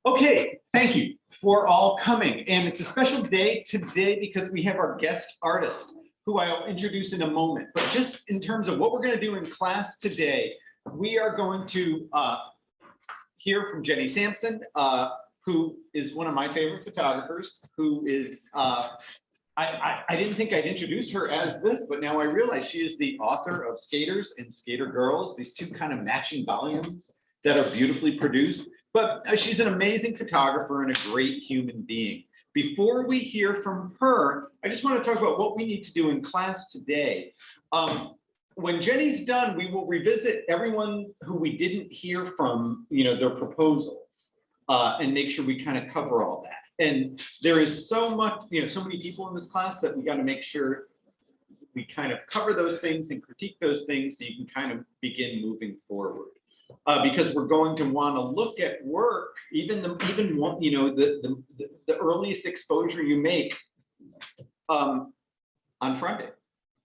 Okay, thank you for all coming. And it's a special day today because we have our guest artist, who I'll introduce in a moment. But just in terms of what we're going to do in class today, we are going to hear from Jenny Sampson, who is one of my favorite photographers, who is, I didn't think I'd introduce her as this, but now I realize she is the author of Skaters and Skater Girls, these two kind of matching volumes that are beautifully produced. But she's an amazing photographer and a great human being. Before we hear from her, I just want to talk about what we need to do in class today. When Jenny's done, we will revisit everyone who we didn't hear from, their proposals, and make sure we kind of cover all that. And there is so much, so many people in this class that we got to make sure we kind of cover those things and critique those things so you can kind of begin moving forward. Because we're going to want to look at work, even the earliest exposure you make on Friday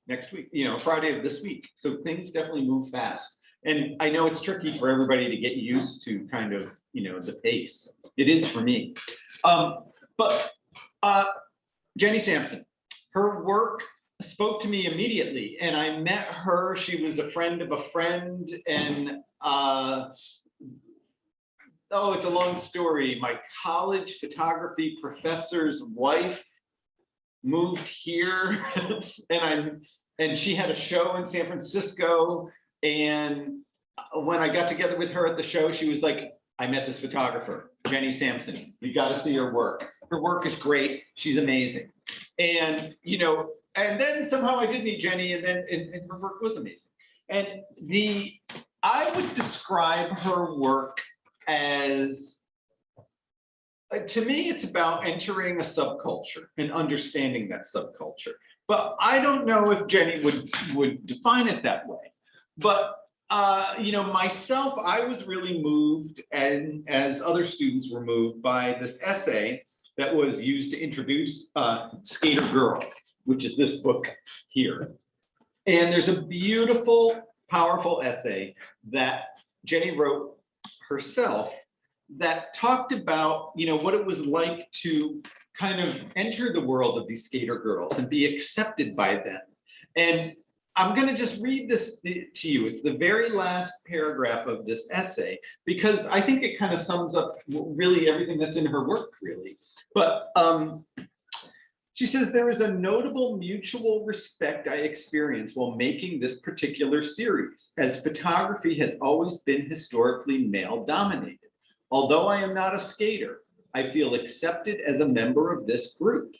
next week, Friday of this week. So things definitely move fast. And I know it's tricky for everybody to get used to kind of, the pace. It is for me. But Jenny Sampson, her work spoke to me immediately, and I met her. She was a friend of a friend, and it's a long story. My college photography professor's wife moved here, and she had a show in San Francisco. And when I got together with her at the show, she was like, I met this photographer, Jenny Sampson. You got to see her work. Her work is great. She's amazing. And, and then somehow I did meet Jenny, and her work was amazing. And I would describe her work as, to me, it's about entering a subculture and understanding that subculture. But I don't know if Jenny would define it that way. But myself, I was really moved, and as other students were moved, by this essay that was used to introduce Skater Girls, which is this book here. And there's a beautiful, powerful essay that Jenny wrote herself that talked about, what it was like to kind of enter the world of these skater girls and be accepted by them. And I'm going to just read this to you. It's the very last paragraph of this essay, because I think it kind of sums up really everything that's in her work, really. But she says, there is a notable mutual respect I experienced while making this particular series, as photography has always been historically male-dominated. Although I am not a skater, I feel accepted as a member of this group.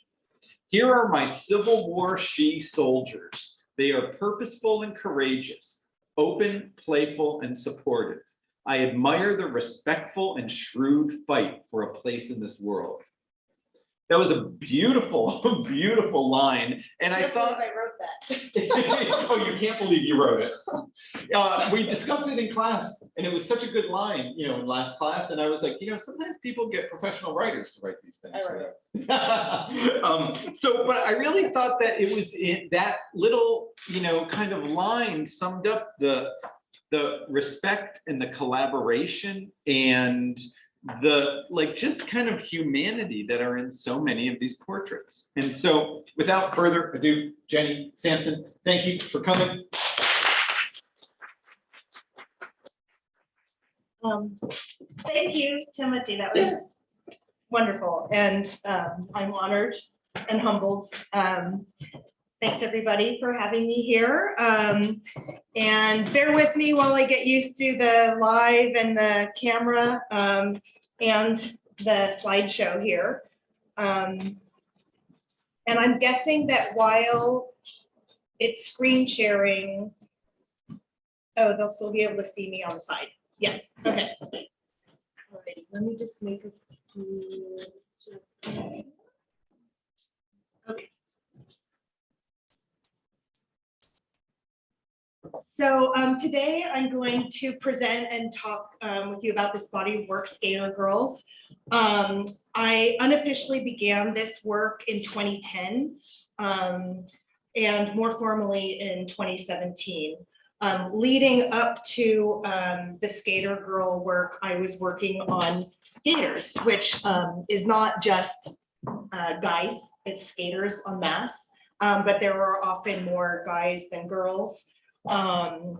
Here are my Civil War she-soldiers. They are purposeful and courageous, open, playful, and supportive. I admire the respectful and shrewd fight for a place in this world. That was a beautiful, beautiful line. And I thought, I wrote that. Oh, you can't believe you wrote it. We discussed it in class, and it was such a good line, in last class. And I was like, sometimes people get professional writers to write these things. But I really thought that it was that little, kind of line summed up the respect and the collaboration and the just kind of humanity that are in so many of these portraits. And so without further ado, Jenny Sampson, thank you for coming. Thank you, Timothy. That was wonderful. And I'm honored and humbled. Thanks everybody for having me here. And bear with me while I get used to the live and the camera and the slideshow here. And I'm guessing that while it's screen sharing, they'll still be able to see me on the side. Yes, okay. All right, let me just make a few. Okay. So today I'm going to present and talk with you about this body of work, Skater Girls. I unofficially began this work in 2010 and more formally in 2017. Leading up to the Skater Girl work, I was working on skaters, which is not just guys, it's skaters en masse, but there were often more guys than girls. I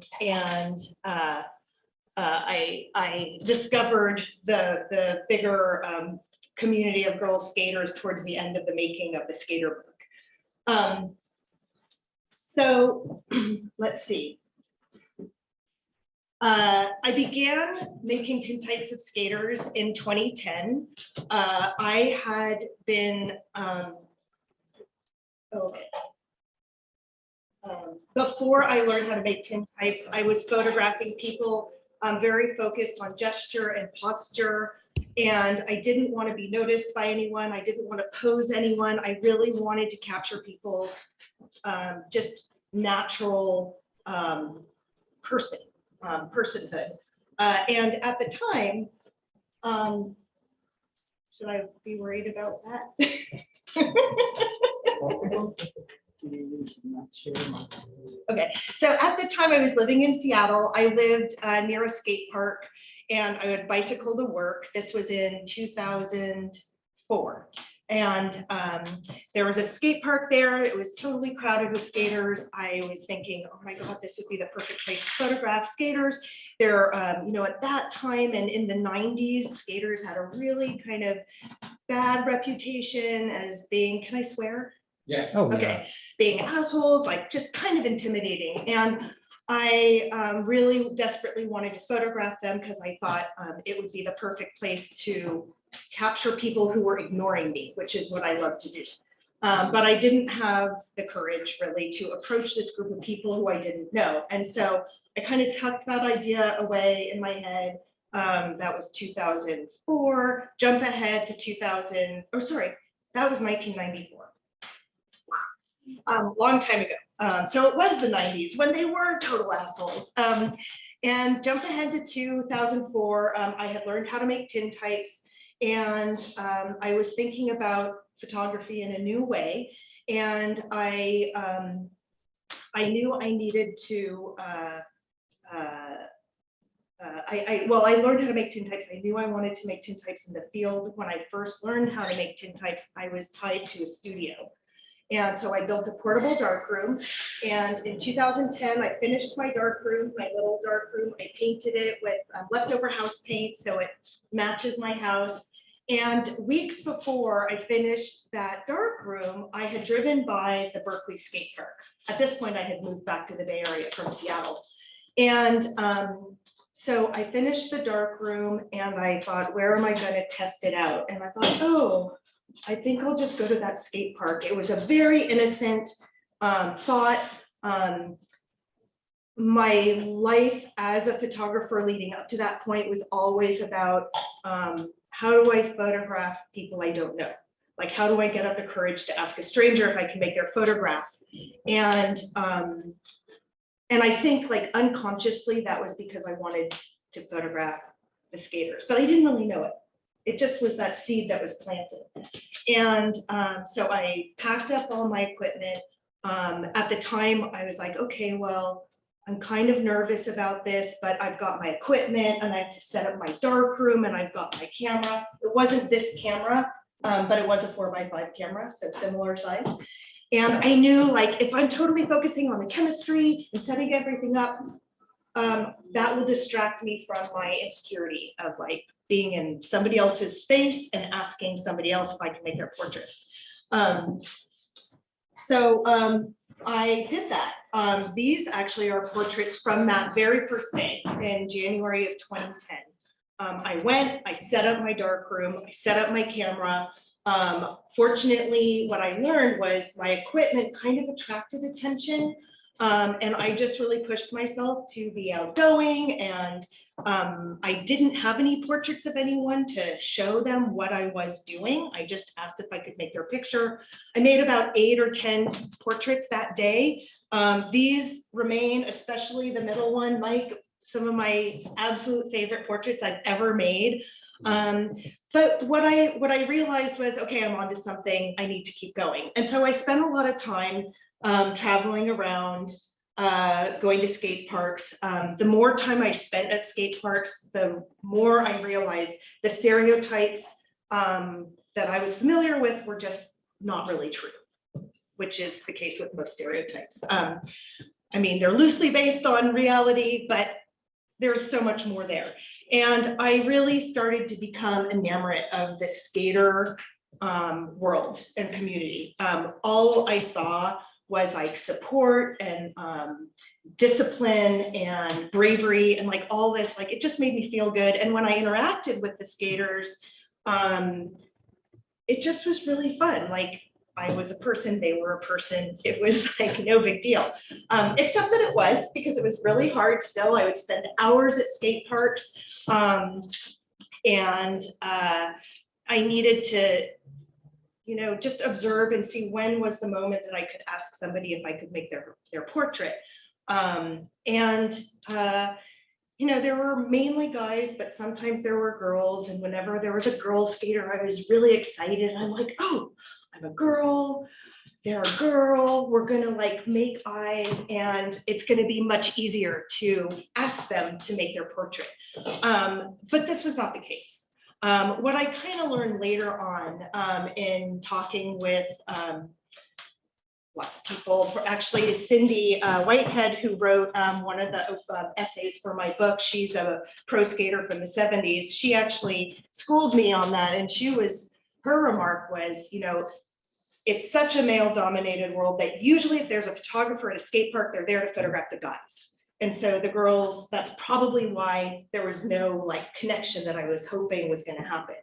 discovered the bigger community of girl skaters towards the end of the making of the skater book. So let's see. I began making tintypes of skaters in 2010. I had been, before I learned how to make tintypes, I was photographing people, very focused on gesture and posture. And I didn't want to be noticed by anyone. I didn't want to pose anyone. I really wanted to capture people's just natural personhood. And at the time, should I be worried about that? Okay, so at the time I was living in Seattle. I lived near a skate park and I would bicycle to work. This was in 2004. And there was a skate park there. It was totally crowded with skaters. I was thinking, oh my God, this would be the perfect place to photograph skaters. There, you know, at that time and in the 90s, skaters had a really kind of bad reputation as being, can I swear? Yeah. Oh, Okay, yeah. being assholes, like just kind of intimidating. And I really desperately wanted to photograph them because I thought it would be the perfect place to capture people who were ignoring me, which is what I love to do. But I didn't have the courage really to approach this group of people who I didn't know. And so I kind of tucked that idea away in my head. That was 2004, jump ahead to 2000, oh, sorry, that was 1994. Long time ago. So it was the 90s when they were total assholes. And jump ahead to 2004, I had learned how to make tintypes and I was thinking about photography in a new way. And I knew I needed to, I learned how to make tintypes. I knew I wanted to make tintypes in the field. When I first learned how to make tintypes, I was tied to a studio. And so I built a portable darkroom. And in 2010, I finished my darkroom, my little darkroom. I painted it with leftover house paint so it matches my house. And weeks before I finished that darkroom, I had driven by the Berkeley skate park. At this point, I had moved back to the Bay Area from Seattle. And so I finished the darkroom and I thought, where am I going to test it out? And I thought, oh, I think I'll just go to that skate park. It was a very innocent thought. My life as a photographer leading up to that point was always about how do I photograph people I don't know? Like, how do I get up the courage to ask a stranger if I can make their photograph? And I think like unconsciously that was because I wanted to photograph the skaters, but I didn't really know it. It just was that seed that was planted. And so I packed up all my equipment. At the time, I was like, okay, well, I'm kind of nervous about this, but I've got my equipment and I have to set up my darkroom and I've got my camera. It wasn't this camera, but it was a 4x5 camera, so similar size. And I knew like, if I'm totally focusing on the chemistry and setting everything up, that will distract me from my insecurity of like being in somebody else's space and asking somebody else if I can make their portrait. I did that. These actually are portraits from that very first day in January of 2010. I went, I set up my darkroom, I set up my camera. Fortunately, what I learned was my equipment kind of attracted attention. And I just really pushed myself to be outgoing, and I didn't have any portraits of anyone to show them what I was doing. I just asked if I could make their picture. I made about 8 or 10 portraits that day. These remain, especially the middle one, Mike, some of my absolute favorite portraits I've ever made. But what I realized was, okay, I'm onto something, I need to keep going. And so I spent a lot of time traveling around, going to skate parks. The more time I spent at skate parks, the more I realized the stereotypes that I was familiar with were just not really true, which is the case with most stereotypes. I mean, they're loosely based on reality, but there's so much more there. And I really started to become enamored of the skater world and community. All I saw was like support and discipline and bravery and like all this, like it just made me feel good. And when I interacted with the skaters, it just was really fun. Like I was a person, they were a person. It was like no big deal, except that it was, because it was really hard still. I would spend hours at skate parks, and I needed to, you know, just observe and see when was the moment that I could ask somebody if I could make their portrait. You know, there were mainly guys, but sometimes there were girls. And whenever there was a girl skater, I was really excited. I'm like, oh, I'm a girl, they're a girl, we're gonna like make eyes, and it's gonna be much easier to ask them to make their portrait. But this was not the case. What I kind of learned later on in talking with lots of people, actually Cindy Whitehead, who wrote one of the essays for my book. She's a pro skater from the 70s. She actually schooled me on that, and her remark was, you know, it's such a male dominated world that usually if there's a photographer at a skate park, they're there to photograph the guys. And so the girls, that's probably why there was no like connection that I was hoping was going to happen.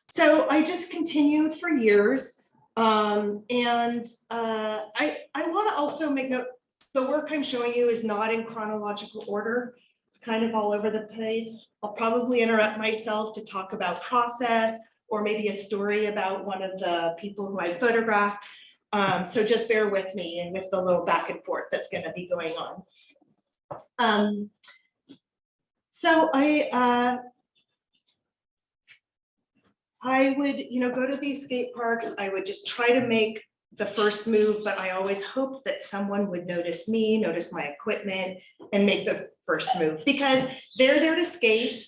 So I just continued for years. I want to also make note, the work I'm showing you is not in chronological order. It's kind of all over the place. I'll probably interrupt myself to talk about process or maybe a story about one of the people who I photographed. So just bear with me and with the little back and forth that's going to be going on. So I would, you know, go to these skate parks. I would just try to make the first move, but I always hoped that someone would notice me, notice my equipment, and make the first move, because they're there to skate.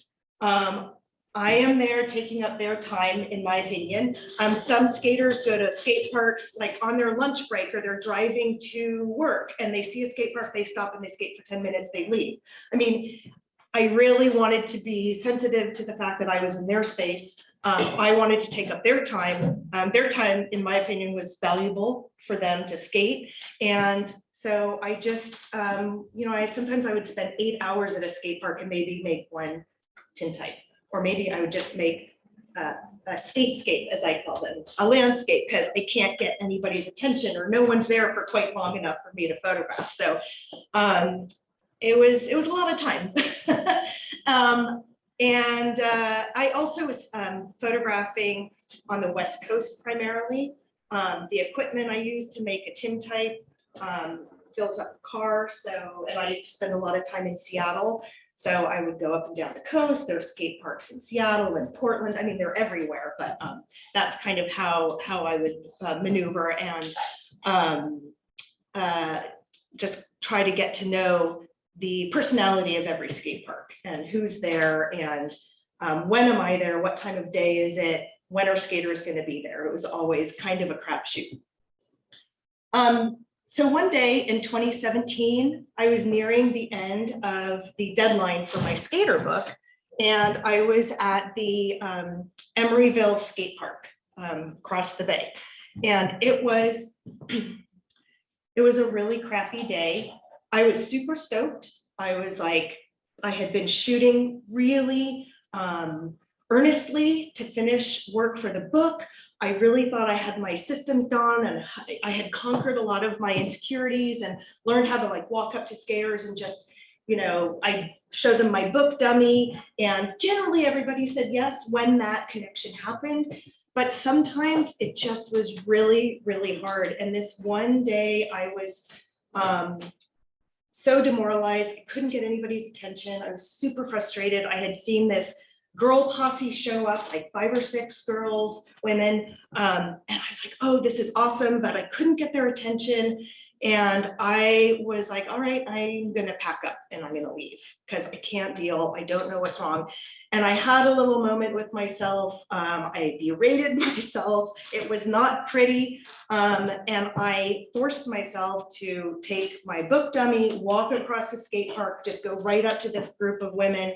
I am there taking up their time, in my opinion. Some skaters go to skate parks like on their lunch break, or they're driving to work and they see a skate park, they stop and they skate for 10 minutes, they leave. I mean, I really wanted to be sensitive to the fact that I was in their space. I wanted to take up their time. Their time, in my opinion, was valuable for them to skate. And so I just, you know, sometimes I would spend 8 hours at a skate park and maybe make one tintype. Or maybe I would just make a skatescape, as I call them, a landscape, because I can't get anybody's attention or no one's there for quite long enough for me to photograph. So it was a lot of time. I also was photographing on the West Coast primarily. The equipment I used to make a tintype fills up the car. So, and I used to spend a lot of time in Seattle. So I would go up and down the coast. There are skate parks in Seattle and Portland. I mean, they're everywhere, but that's kind of how I would maneuver and just try to get to know the personality of every skate park and who's there and when am I there, what time of day is it, when are skaters going to be there. It was always kind of a crapshoot. So one day in 2017, I was nearing the end of the deadline for my skater book, and I was at the Emeryville skate park across the bay, and it was a really crappy day. I was super stoked. I was like, I had been shooting really earnestly to finish work for the book. I really thought I had my systems down and I had conquered a lot of my insecurities and learned how to like walk up to skaters and just, you know, I showed them my book dummy, and generally everybody said yes when that connection happened. But sometimes it just was really, really hard. And this one day I was so demoralized. I couldn't get anybody's attention. I was super frustrated. I had seen this girl posse show up, like 5 or 6 girls, women. And I was like, oh, this is awesome, but I couldn't get their attention. And I was like, all right, I'm gonna pack up and I'm gonna leave because I can't deal. I don't know what's wrong. And I had a little moment with myself. I berated myself. It was not pretty. And I forced myself to take my book dummy, walk across the skate park, just go right up to this group of women,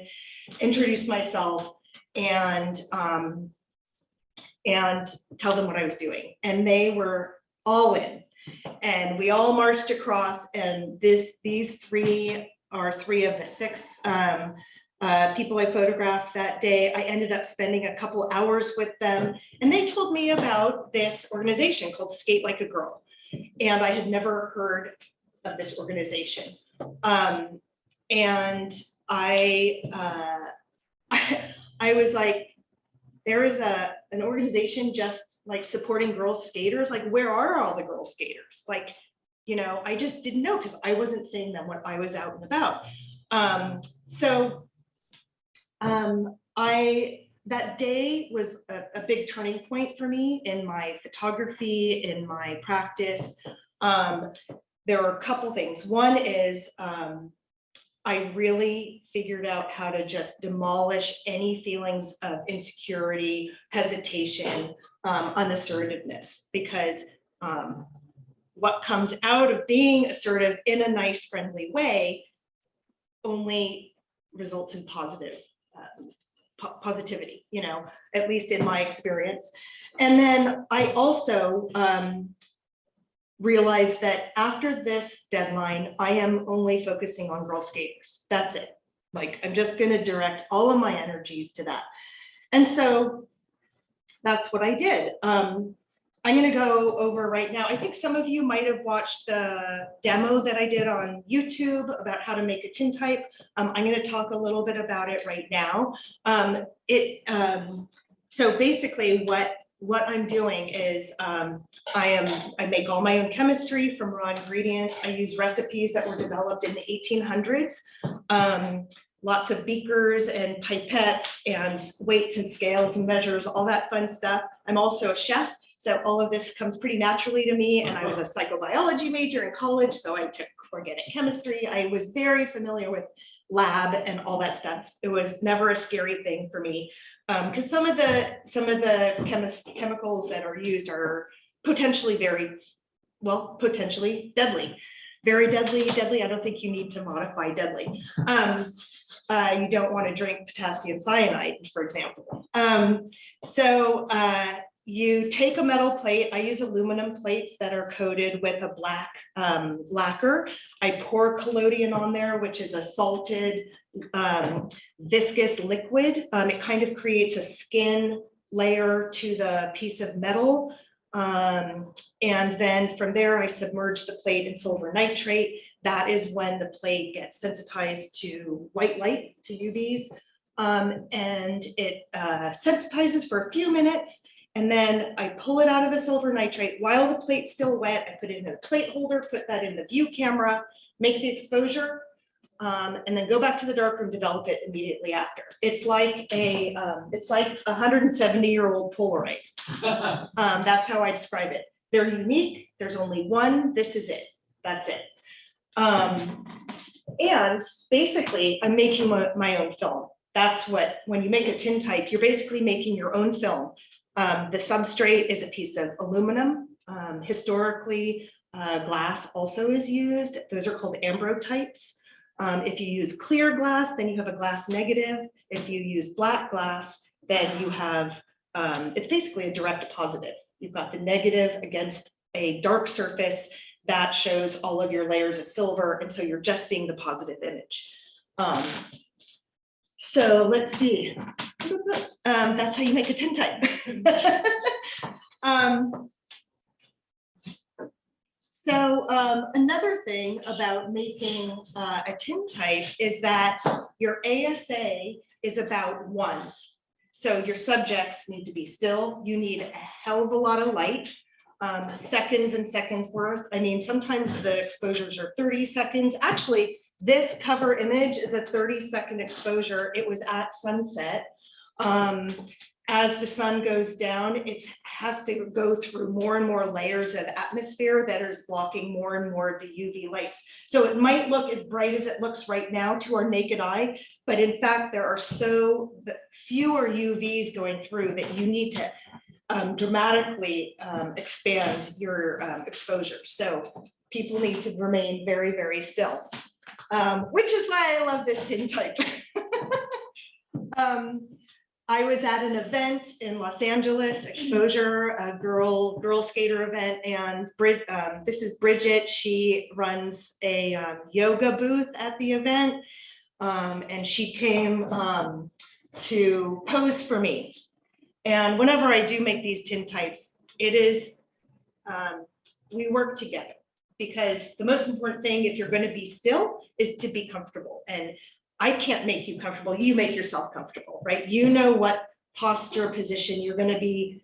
introduce myself, and tell them what I was doing. And they were all in. And we all marched across, and these three are three of the six people I photographed that day. I ended up spending a couple hours with them, and they told me about this organization called Skate Like a Girl. And I had never heard of this organization. And I was like, there is an organization just like supporting girl skaters. Like, where are all the girl skaters? Like, you know, I just didn't know because I wasn't seeing them when I was out and about. That day was a big turning point for me in my photography, in my practice. There were a couple things. One is I really figured out how to just demolish any feelings of insecurity, hesitation, unassertiveness, because what comes out of being assertive in a nice, friendly way only results in positivity, you know, at least in my experience. And then I also realized that after this deadline, I am only focusing on girl skaters. That's it. Like, I'm just going to direct all of my energies to that. And so that's what I did. I'm going to go over right now. I think some of you might have watched the demo that I did on YouTube about how to make a tintype. I'm going to talk a little bit about it right now. So basically what I'm doing is I make all my own chemistry from raw ingredients. I use recipes that were developed in the 1800s. Lots of beakers and pipettes and weights and scales and measures, all that fun stuff. I'm also a chef, so all of this comes pretty naturally to me. And I was a psychobiology major in college, so I took organic chemistry. I was very familiar with lab and all that stuff. It was never a scary thing for me. Because some of the chemicals that are used are potentially potentially deadly, very deadly. I don't think you need to modify deadly. You don't want to drink potassium cyanide, for example. You take a metal plate. I use aluminum plates that are coated with a black lacquer. I pour collodion on there, which is a salted viscous liquid. It kind of creates a skin layer to the piece of metal. And then from there, I submerge the plate in silver nitrate. That is when the plate gets sensitized to white light, to UVs. And it sensitizes for a few minutes. And then I pull it out of the silver nitrate while the plate's still wet. I put it in a plate holder, put that in the view camera, make the exposure, and then go back to the darkroom, develop it immediately after. It's like a 170-year-old Polaroid. That's how I describe it. They're unique. There's only one. This is it. That's it. And basically, I'm making my own film. That's what, when you make a tintype, you're basically making your own film. The substrate is a piece of aluminum. Historically, glass also is used. Those are called ambrotypes. If you use clear glass, then you have a glass negative. If you use black glass, then you have, it's basically a direct positive. You've got the negative against a dark surface that shows all of your layers of silver. And so you're just seeing the positive image. So let's see. That's how you make a tintype. Another thing about making a tintype is that your ASA is about 1. So your subjects need to be still. You need a hell of a lot of light, seconds and seconds worth. I mean, sometimes the exposures are 30 seconds. Actually, this cover image is a 30-second exposure. It was at sunset. as the sun goes down, it has to go through more and more layers of atmosphere that is blocking more and more of the UV lights. So it might look as bright as it looks right now to our naked eye, but in fact, there are so fewer UVs going through that you need to dramatically expand your exposure. So people need to remain very, very still, which is why I love this tintype. I was at an event in Los Angeles, exposure, a girl skater event, and this is Bridget. She runs a yoga booth at the event, and she came to pose for me. And whenever I do make these tintypes, it is, we work together, because the most important thing, if you're going to be still, is to be comfortable. And I can't make you comfortable. You make yourself comfortable, right? You know what posture, position you're going to be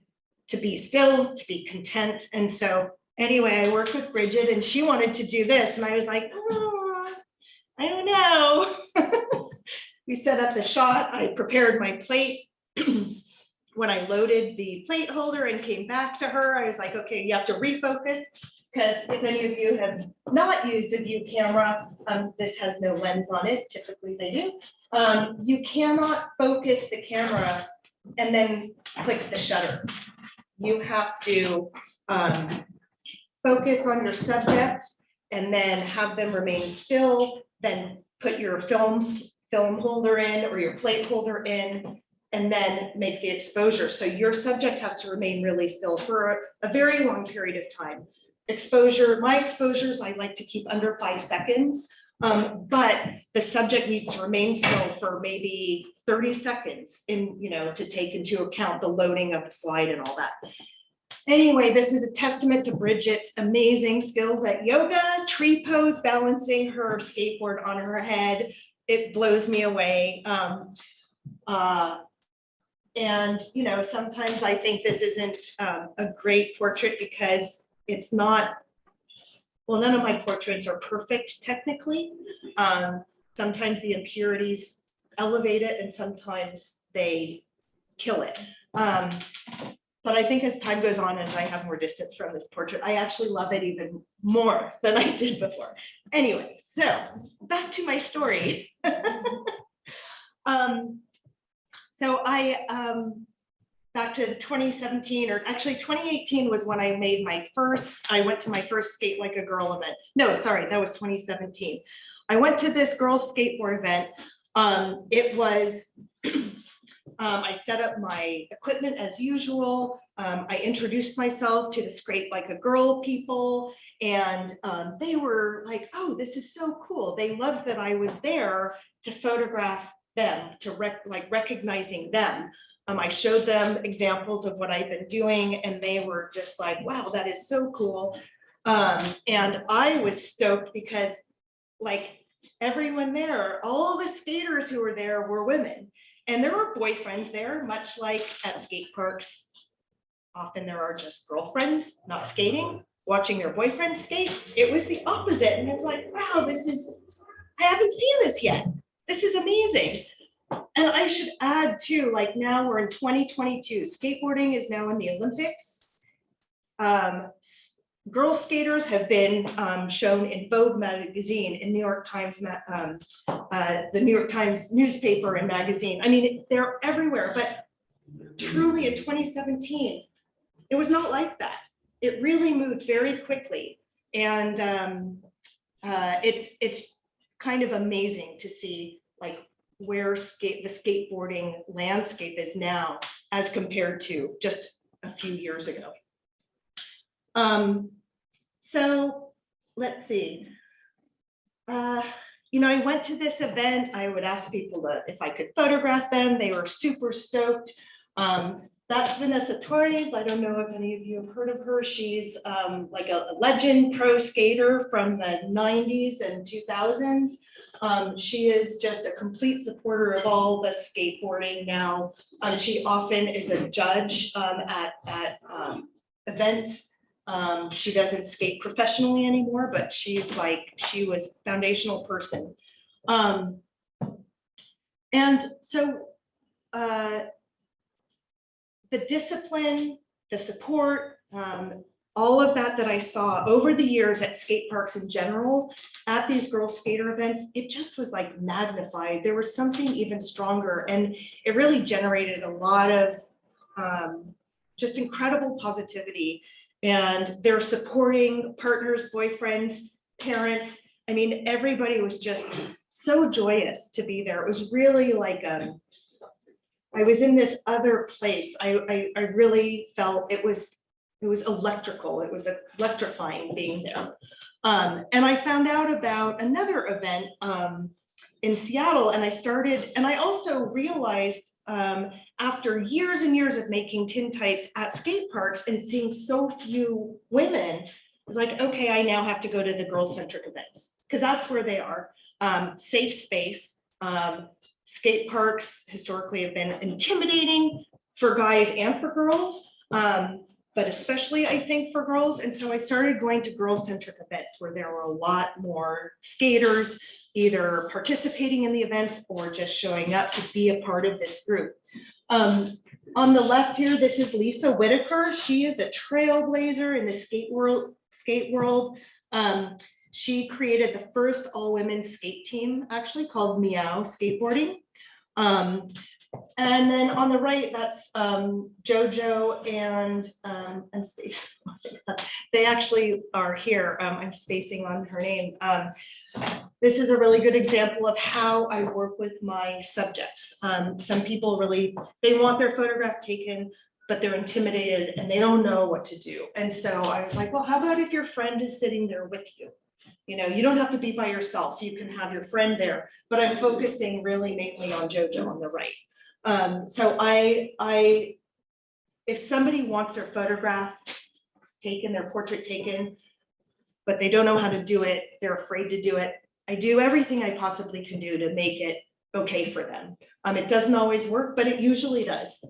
still, to be content. And so anyway, I worked with Bridget and she wanted to do this. And I was like, oh, I don't know. We set up the shot. I prepared my plate. When I loaded the plate holder and came back to her, I was like, okay, you have to refocus. Because if any of you have not used a view camera, this has no lens on it. Typically they do. You cannot focus the camera and then click the shutter. You have to focus on your subject and then have them remain still, then put your film holder in or your plate holder in, and then make the exposure. So your subject has to remain really still for a very long period of time. My exposures, I like to keep under 5 seconds, but the subject needs to remain still for maybe 30 seconds to take into account the loading of the slide and all that. Anyway, this is a testament to Bridget's amazing skills at yoga, tree pose, balancing her skateboard on her head. It blows me away. And sometimes I think this isn't a great portrait because it's not, well, none of my portraits are perfect technically. Sometimes the impurities elevate it and sometimes they kill it. But I think as time goes on, as I have more distance from this portrait, I actually love it even more than I did before. Anyway, so back to my story. So back to 2017, or actually 2018 was when I went to my first Skate Like a Girl event. No, sorry, that was 2017. I went to this girls skateboard event. It was, I set up my equipment as usual. I introduced myself to the Skate Like a Girl people, and they were like, oh, this is so cool. They loved that I was there to photograph them, to recognizing them. I showed them examples of what I've been doing and they were just like, wow, that is so cool. And I was stoked because everyone there, all the skaters who were there were women, and there were boyfriends there, much like at skate parks. Often there are just girlfriends not skating, watching their boyfriends skate. It was the opposite. And I was like, wow, I haven't seen this yet. This is amazing. And I should add too, now we're in 2022, skateboarding is now in the Olympics. Girl skaters have been shown in Vogue magazine, in New York Times, the New York Times newspaper and magazine. I mean, they're everywhere, but truly in 2017, it was not like that. It really moved very quickly. And it's kind of amazing to see where the skateboarding landscape is now as compared to just a few years ago. So let's see. I went to this event. I would ask people if I could photograph them. They were super stoked. That's Vanessa Torres. I don't know if any of you have heard of her. She's like a legend pro skater from the 90s and 2000s. She is just a complete supporter of all the skateboarding now. She often is a judge at events. She doesn't skate professionally anymore, but she was a foundational person. And so the discipline, the support, all of that I saw over the years at skate parks in general, at these girl skater events, it just was like magnified. There was something even stronger, and it really generated a lot of just incredible positivity. And they're supporting partners, boyfriends, parents. I mean, everybody was just so joyous to be there. It was really like I was in this other place. I really felt it was electrical. It was electrifying being there. And I found out about another event in Seattle, and I also realized after years and years of making tintypes at skate parks and seeing so few women, I was like, okay, I now have to go to the girl-centric events, because that's where they are. Safe space. Skate parks historically have been intimidating for guys and for girls, but especially I think for girls. And so I started going to girl-centric events where there were a lot more skaters either participating in the events or just showing up to be a part of this group. On the left here, this is Lisa Whitaker. She is a trailblazer in the skate world. She created the first all-women's skate team, actually, called Meow Skateboarding. And then on the right, that's JoJo and Stacey. They actually are here. I'm spacing on her name. This is a really good example of how I work with my subjects. Some people they want their photograph taken, but they're intimidated and they don't know what to do. And so I was like, well, how about if your friend is sitting there with you? You know, you don't have to be by yourself. You can have your friend there, but I'm focusing really mainly on JoJo on the right. So if somebody wants their photograph taken, their portrait taken, but they don't know how to do it, they're afraid to do it, I do everything I possibly can do to make it okay for them. It doesn't always work, but it usually does.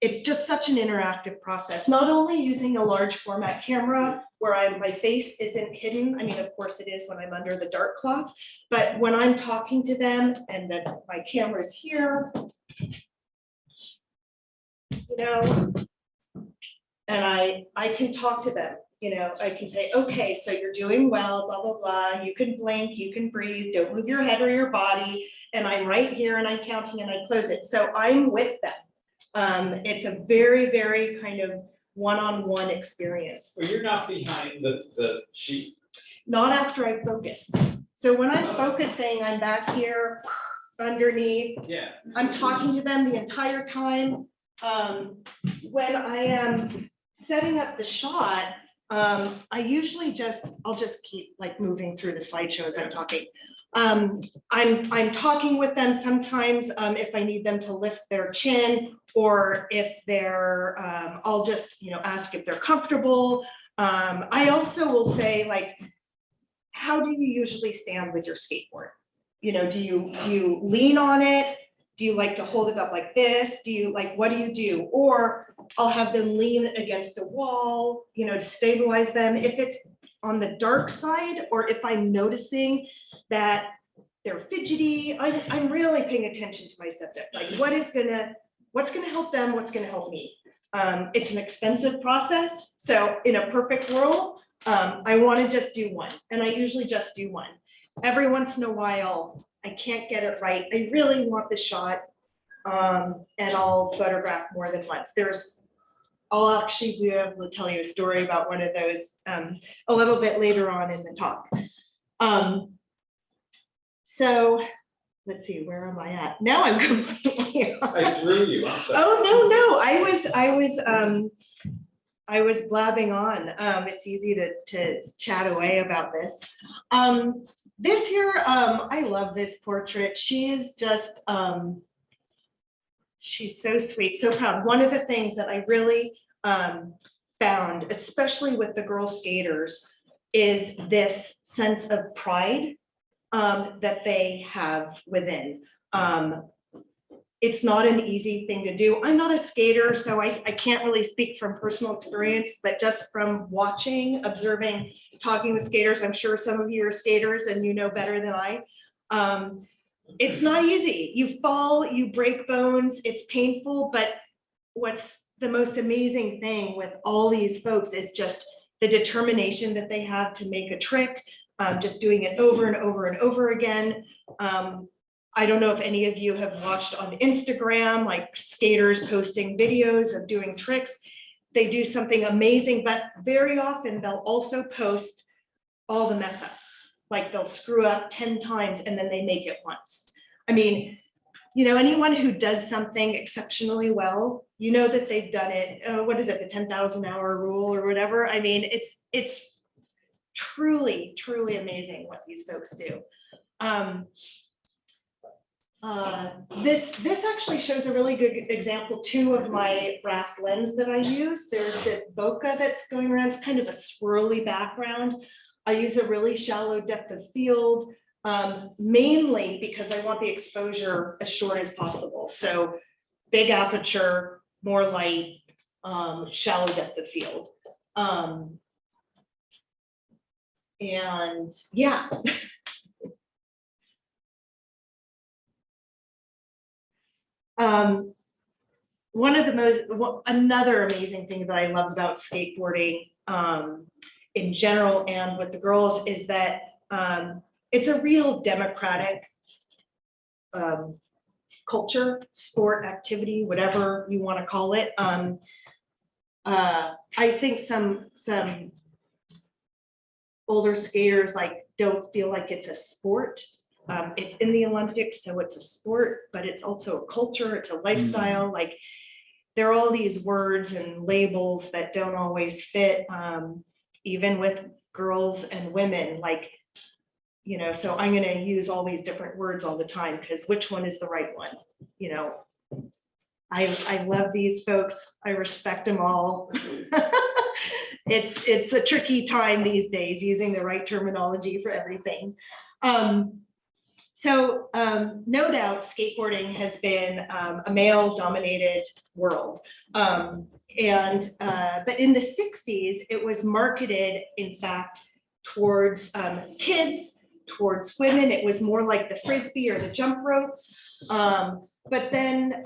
It's just such an interactive process, not only using a large format camera where my face isn't hidden. I mean, of course it is when I'm under the dark cloth, but when I'm talking to them and that my camera's here, you know, and I can talk to them, you know, I can say, okay, so you're doing well, blah, blah, blah. You can blink, you can breathe, don't move your head or your body. And I'm right here and I'm counting and I close it. So I'm with them. It's a very, very kind of one-on-one experience. Well, you're not behind the sheet. Not after I focused. So when I'm focusing, I'm back here underneath. Yeah. I'm talking to them the entire time. When I am setting up the shot, I usually I'll just keep like moving through the slideshow as I'm talking. I'm talking with them sometimes if I need them to lift their chin, or if they're, I'll just, you know, ask if they're comfortable. I also will say, like, how do you usually stand with your skateboard? You know, do you lean on it? Do you like to hold it up like this? What do you do? Or I'll have them lean against a wall, you know, to stabilize them. If it's on the dark side, or if I'm noticing that they're fidgety, I'm really paying attention to my subject. Like, what's gonna help them? What's gonna help me? It's an expensive process. So in a perfect world, I wanna just do one. And I usually just do one. Every once in a while, I can't get it right. I really want the shot, and I'll photograph more than once. I'll actually be able to tell you a story about one of those a little bit later on in the talk. So let's see, where am I at? Now I'm completely. I drew you. I'm sorry. Oh, no, I was blabbing on. It's easy to chat away about this. This here, I love this portrait. She is just, she's so sweet, so proud. One of the things that I really found, especially with the girl skaters, is this sense of pride that they have within. It's not an easy thing to do. I'm not a skater, so I can't really speak from personal experience, but just from watching, observing, talking with skaters, I'm sure some of you are skaters and you know better than I. It's not easy. You fall, you break bones, it's painful, but what's the most amazing thing with all these folks is just the determination that they have to make a trick, just doing it over and over and over again. I don't know if any of you have watched on Instagram, like skaters posting videos of doing tricks. They do something amazing, but very often they'll also post all the mess ups. Like they'll screw up 10 times and then they make it once. I mean, you know, anyone who does something exceptionally well, you know that they've done it. What is it, the 10,000 hour rule or whatever? I mean, it's truly, truly amazing what these folks do. This actually shows a really good example too of my brass lens that I use. There's this bokeh that's going around. It's kind of a swirly background. I use a really shallow depth of field, mainly because I want the exposure as short as possible. So big aperture, more light, shallow depth of field. And yeah. Another amazing thing that I love about skateboarding in general and with the girls is that it's a real democratic culture, sport, activity, whatever you want to call it. I think some older skaters like don't feel like it's a sport. It's in the Olympics, so it's a sport, but it's also a culture, it's a lifestyle. Like there are all these words and labels that don't always fit, even with girls and women, like, you know, so I'm going to use all these different words all the time because which one is the right one? You know, I love these folks. I respect them all. It's a tricky time these days using the right terminology for everything. So no doubt skateboarding has been a male dominated world. But in the 60s, it was marketed, in fact, towards kids, towards women. It was more like the Frisbee or the jump rope. But then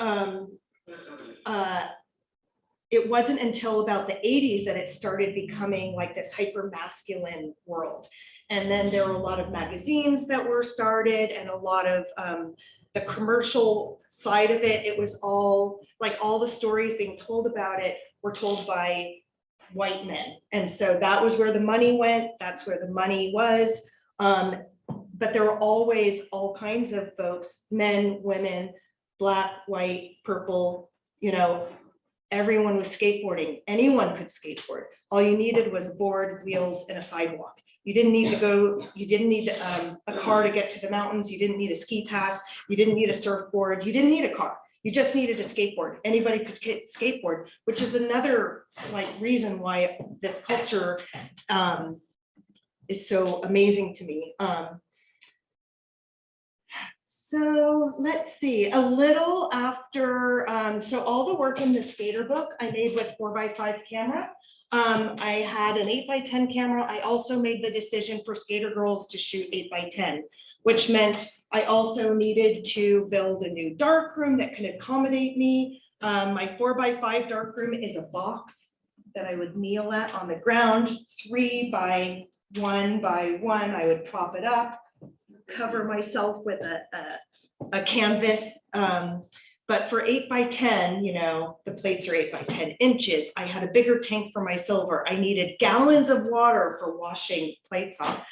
it wasn't until about the 80s that it started becoming like this hyper masculine world. And then there were a lot of magazines that were started and a lot of the commercial side of it. It was all like all the stories being told about it were told by white men. And so that was where the money went. That's where the money was. But there were always all kinds of folks, men, women, black, white, purple, you know, everyone was skateboarding. Anyone could skateboard. All you needed was a board, wheels, and a sidewalk. You didn't need to go, you didn't need a car to get to the mountains. You didn't need a ski pass. You didn't need a surfboard. You didn't need a car. You just needed a skateboard. Anybody could skateboard, which is another like reason why this culture is so amazing to me. So let's see, a little after, so all the work in the skater book I made with 4x5 camera. I had an 8x10 camera. I also made the decision for skater girls to shoot 8x10, which meant I also needed to build a new darkroom that can accommodate me. My 4x5 darkroom is a box that I would kneel at on the ground, 3 by 1 by 1. I would prop it up, cover myself with a canvas. But for 8x10, you know, the plates are 8x10 inches. I had a bigger tank for my silver. I needed gallons of water for washing plates off.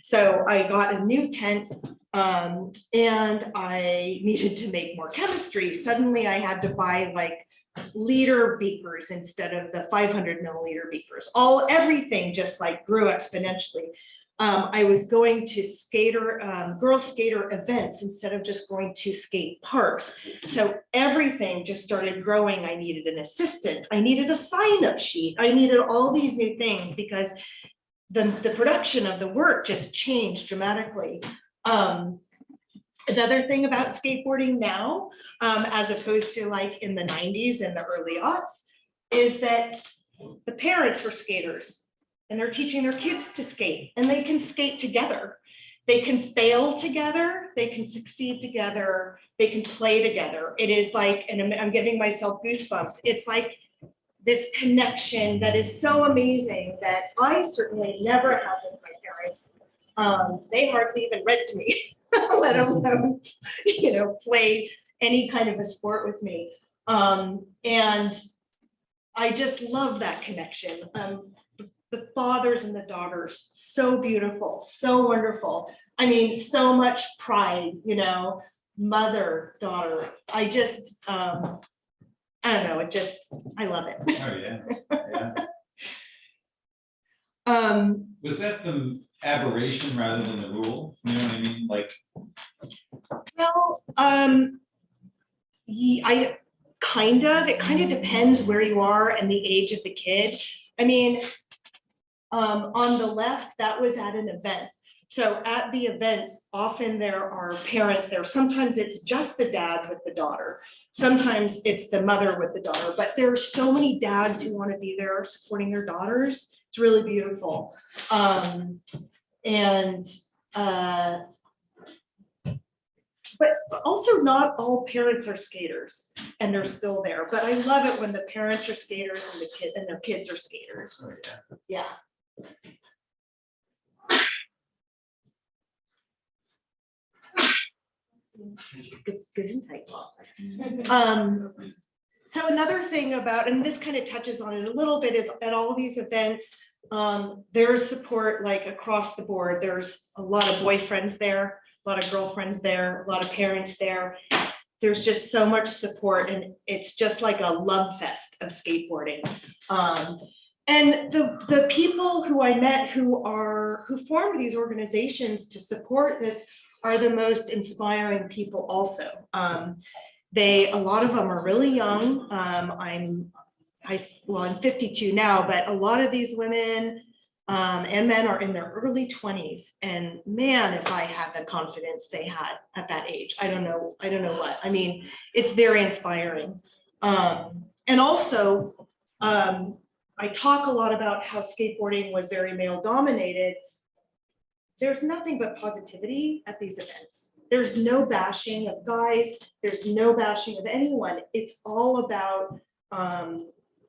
So I got a new tent and I needed to make more chemistry. Suddenly I had to buy like liter beakers instead of the 500 milliliter beakers. Everything just like grew exponentially. I was going to girl skater events instead of just going to skate parks. So everything just started growing. I needed an assistant. I needed a sign-up sheet. I needed all these new things because the production of the work just changed dramatically. Another thing about skateboarding now, as opposed to like in the 90s and the early aughts, is that the parents were skaters. And they're teaching their kids to skate and they can skate together. they can fail together, they can succeed together, they can play together. It is like, and I'm giving myself goosebumps. It's like this connection that is so amazing that I certainly never had with my parents. They hardly even read to me, let alone, play any kind of a sport with me. And I just love that connection. The fathers and the daughters, so beautiful, so wonderful. I mean, so much pride, mother, daughter. I just, I don't know, I love it. Oh, yeah. Was that the aberration rather than the rule? You know what I mean? Like, Well, it kind of depends where you are and the age of the kid. I mean, on the left, that was at an event. So at the events, often there are parents there. Sometimes it's just the dad with the daughter. Sometimes it's the mother with the daughter, but there are so many dads who want to be there supporting their daughters. It's really beautiful. But also not all parents are skaters and they're still there. But I love it when the parents are skaters and their kids are skaters. oh, yeah. Yeah. So another thing about, and this kind of touches on it a little bit, is at all these events, there's support like across the board. There's a lot of boyfriends there, a lot of girlfriends there, a lot of parents there. There's just so much support, and it's just like a love fest of skateboarding. And the people who I met who formed these organizations to support this are the most inspiring people also. A lot of them are really young. I'm 52 now, but a lot of these women and men are in their early 20s. And man, if I had the confidence they had at that age, I don't know what. I mean, it's very inspiring. And also, I talk a lot about how skateboarding was very male dominated. There's nothing but positivity at these events. There's no bashing of guys. There's no bashing of anyone. It's all about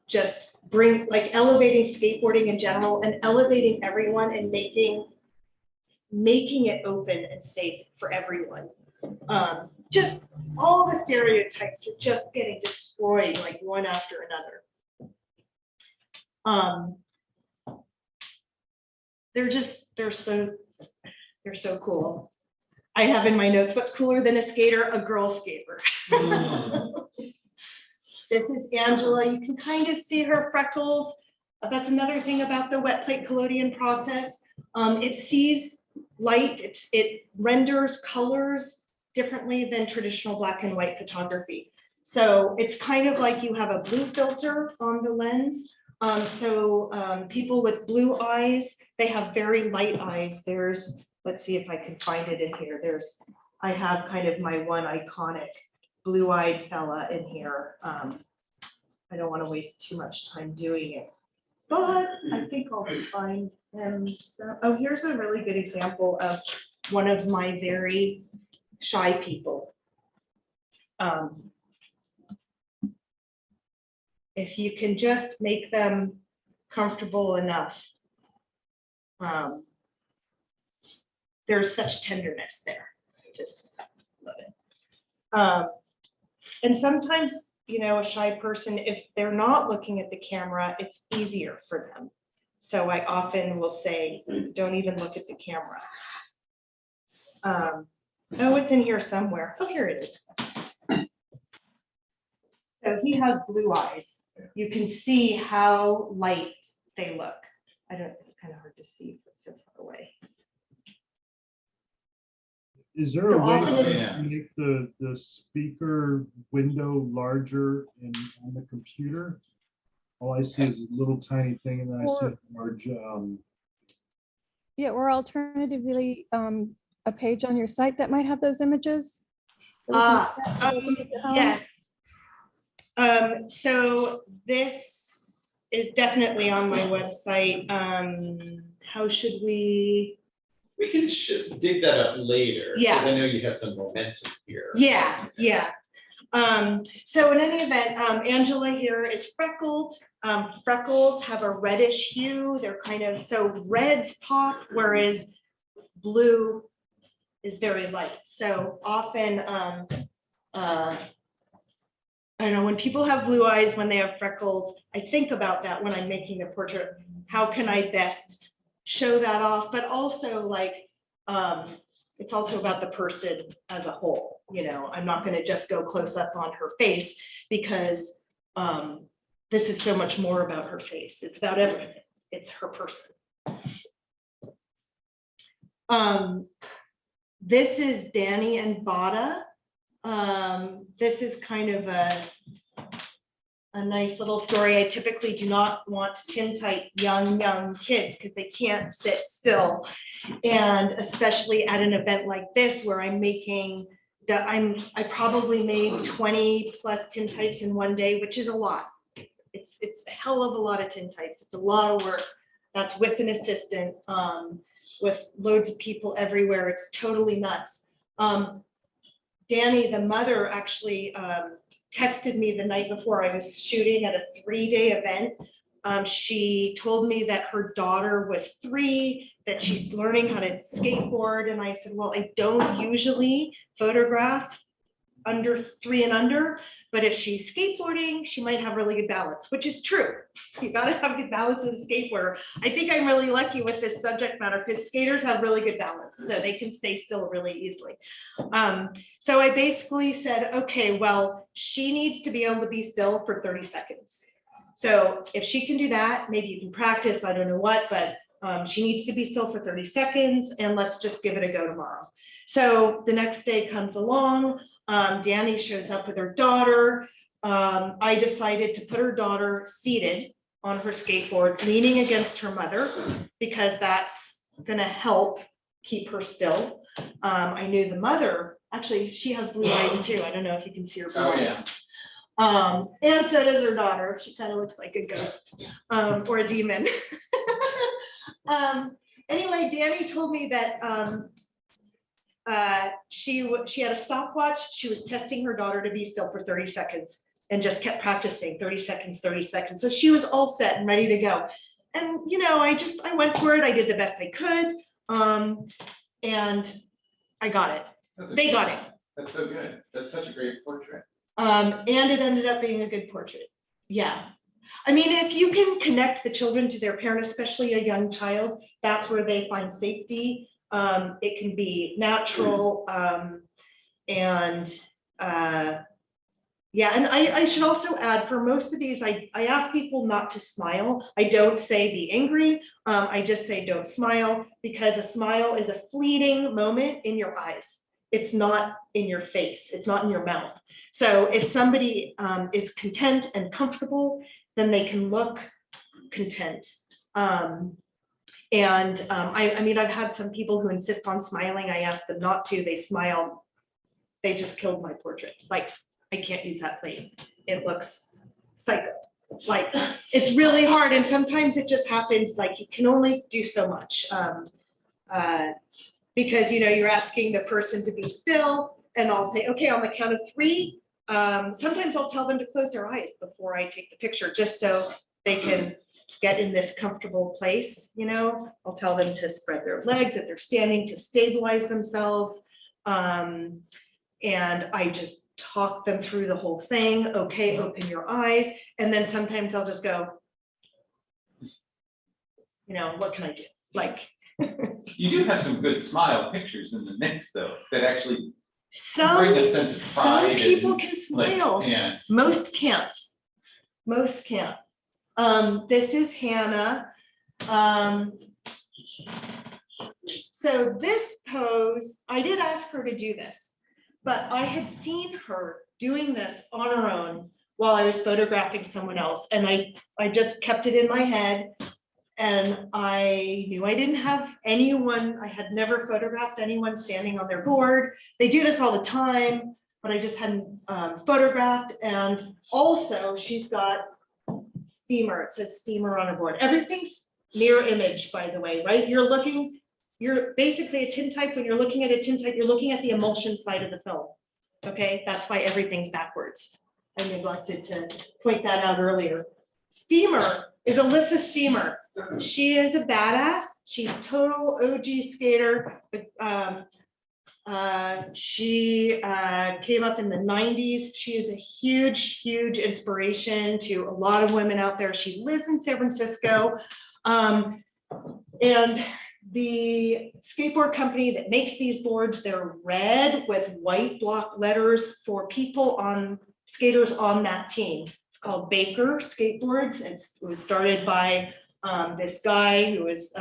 just elevating skateboarding in general and elevating everyone and making it open and safe for everyone. Just all the stereotypes are just getting destroyed like one after another. They're so cool. I have in my notes, what's cooler than a skater? A girl skater. This is Angela. You can kind of see her freckles. That's another thing about the wet plate collodion process. It sees light, it renders colors differently than traditional black and white photography. So it's kind of like you have a blue filter on the lens. People with blue eyes, they have very light eyes. Let's see if I can find it in here. I have kind of my one iconic blue-eyed fella in here. I don't want to waste too much time doing it, but I think I'll find him. Oh, here's a really good example of one of my very shy people. If you can just make them comfortable enough, there's such tenderness there. I just love it. And sometimes, a shy person, if they're not looking at the camera, it's easier for them. So I often will say, don't even look at the camera. Oh, it's in here somewhere. Oh, here it is. So he has blue eyes. You can see how light they look. It's kind of hard to see, but so far away. Is there a way to make the speaker window larger on the computer? All I see is a little tiny thing, and then I see a large. Yeah, or alternatively, a page on your site that might have those images. Yes. So this is definitely on my website. How should we? We can dig that up later. Yeah. 'Cause I know you have some momentum here. Yeah, yeah. So in any event, Angela here is freckled. Freckles have a reddish hue. They're kind of, so reds pop, whereas blue is very light. So often, I don't know, when people have blue eyes, when they have freckles, I think about that when I'm making a portrait. How can I best show that off? But also like, it's also about the person as a whole. You know, I'm not going to just go close up on her face because this is so much more about her face. It's about everything. It's her person. This is Danny and Bada. This is kind of a nice little story. I typically do not want to tintype young kids because they can't sit still. And especially at an event like this where I'm making, I probably made 20 plus tintypes in one day, which is a lot. It's a hell of a lot of tintypes. It's a lot of work. That's with an assistant, with loads of people everywhere. It's totally nuts. Danny, the mother, actually texted me the night before I was shooting at a 3-day event. She told me that her daughter was 3, that she's learning how to skateboard. And I said, well, I don't usually photograph under 3 and under, but if she's skateboarding, she might have really good balance, which is true. You gotta have good balance as a skateboarder. I think I'm really lucky with this subject matter because skaters have really good balance, so they can stay still really easily. So I basically said, okay, well, she needs to be able to be still for 30 seconds. So if she can do that, maybe you can practice, I don't know what, but she needs to be still for 30 seconds and let's just give it a go tomorrow. So the next day comes along. Danny shows up with her daughter. I decided to put her daughter seated on her skateboard, leaning against her mother, because that's gonna help keep her still. I knew the mother, actually, she has blue eyes too. I don't know if you can see her blue eyes. And so does her daughter. She kind of looks like a ghost or a demon. Anyway, Danny told me that she had a stopwatch. She was testing her daughter to be still for 30 seconds and just kept practicing 30 seconds, 30 seconds. So she was all set and ready to go. And, you know, I went for it. I did the best I could. And I got it. They got it. That's so good. That's such a great portrait. And it ended up being a good portrait. Yeah. I mean, if you can connect the children to their parent, especially a young child, that's where they find safety. It can be natural. Yeah, and I should also add, for most of these, I ask people not to smile. I don't say be angry. I just say don't smile, because a smile is a fleeting moment in your eyes. It's not in your face. It's not in your mouth. So if somebody is content and comfortable, then they can look content. I mean, I've had some people who insist on smiling. I ask them not to. They smile. They just killed my portrait. Like, I can't use that plate. It looks psycho. Like, it's really hard. And sometimes it just happens, like, you can only do so much. Because, you know, you're asking the person to be still, and I'll say, okay, on the count of 3. Sometimes I'll tell them to close their eyes before I take the picture, just so they can get in this comfortable place. You know, I'll tell them to spread their legs if they're standing, to stabilize themselves. And I just talk them through the whole thing. Okay, open your eyes. And then sometimes I'll just go, you know, what can I do? Like, you do have some good smile pictures in the mix, though, that actually bring a sense of pride. Some people can smile. Like, yeah. Most can't. Most can't. This is Hannah. So this pose, I did ask her to do this, but I had seen her doing this on her own while I was photographing someone else. And I just kept it in my head. And I knew I didn't have anyone, I had never photographed anyone standing on their board. They do this all the time, but I just hadn't photographed. And also she's got steamer, it says steamer on her board. Everything's mirror image, by the way, right? You're looking you're basically a tintype. When you're looking at a tintype, you're looking at the emulsion side of the film. Okay, that's why everything's backwards. I neglected to point that out earlier. Steamer is Alyssa Steamer. She is a badass. She's total OG skater. She came up in the 90s. She is a huge, huge inspiration to a lot of women out there. She lives in San Francisco. And the skateboard company that makes these boards, they're red with white block letters for people on skaters on that team. It's called Baker Skateboards. It was started by this guy who was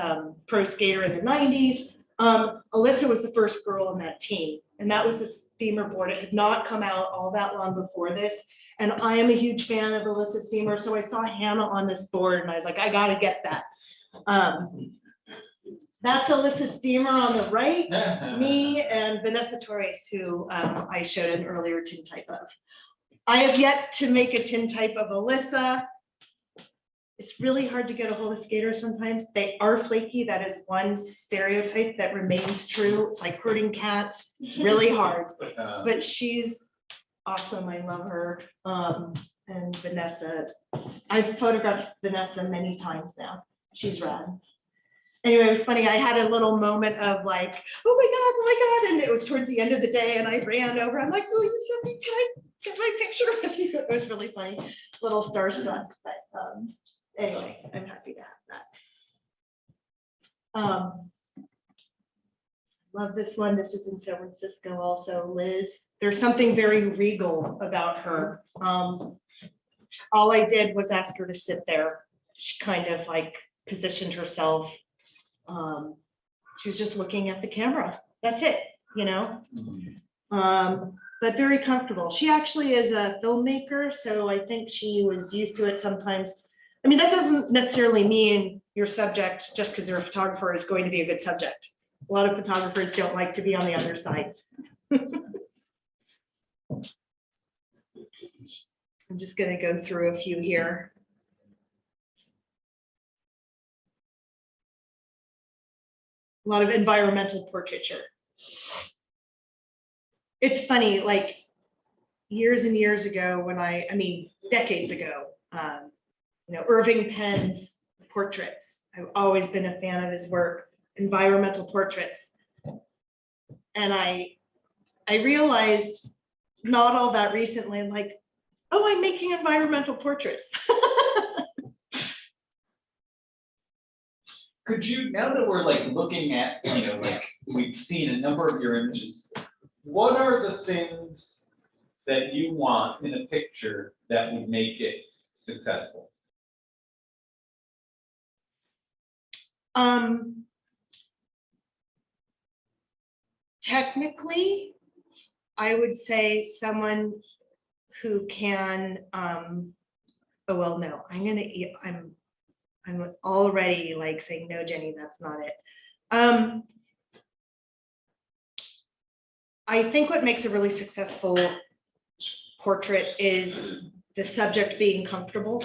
pro skater in the 90s. Alyssa was the first girl on that team, and that was the Steamer board. It had not come out all that long before this. And I am a huge fan of Alyssa Steamer. So I saw Hannah on this board and I was like, I gotta get that. That's Alyssa Steamer on the right, me and Vanessa Torres, who I showed an earlier tintype of. I have yet to make a tintype of Alyssa. It's really hard to get a hold of skaters sometimes. They are flaky. That is one stereotype that remains true. It's like herding cats. It's really hard, but she's awesome. I love her. And Vanessa, I've photographed Vanessa many times now. She's rad. Anyway, it was funny. I had a little moment of like, oh my God. And it was towards the end of the day and I ran over. I'm like, will you send me, can I get my picture with you? It was really funny, little starstruck, but anyway, I'm happy to have that. Love this one. This is in San Francisco also, Liz. There's something very regal about her. All I did was ask her to sit there. She kind of like positioned herself. She was just looking at the camera. That's it, you know? But very comfortable. She actually is a filmmaker, so I think she was used to it sometimes. I mean, that doesn't necessarily mean your subject, just because they're a photographer, is going to be a good subject. A lot of photographers don't like to be on the other side. I'm just going to go through a few here. A lot of environmental portraiture. It's funny, like years and years ago when I mean, decades ago, you know, Irving Penn's portraits. I've always been a fan of his work, environmental portraits. And I realized not all that recently, I'm like, oh, I'm making environmental portraits. Could you, now that we're like looking at, you know, like we've seen a number of your images, what are the things that you want in a picture that would make it successful? Technically, I would say someone who can, oh, well, no, I'm already like saying, no, Jenny, that's not it. I think what makes a really successful portrait is the subject being comfortable.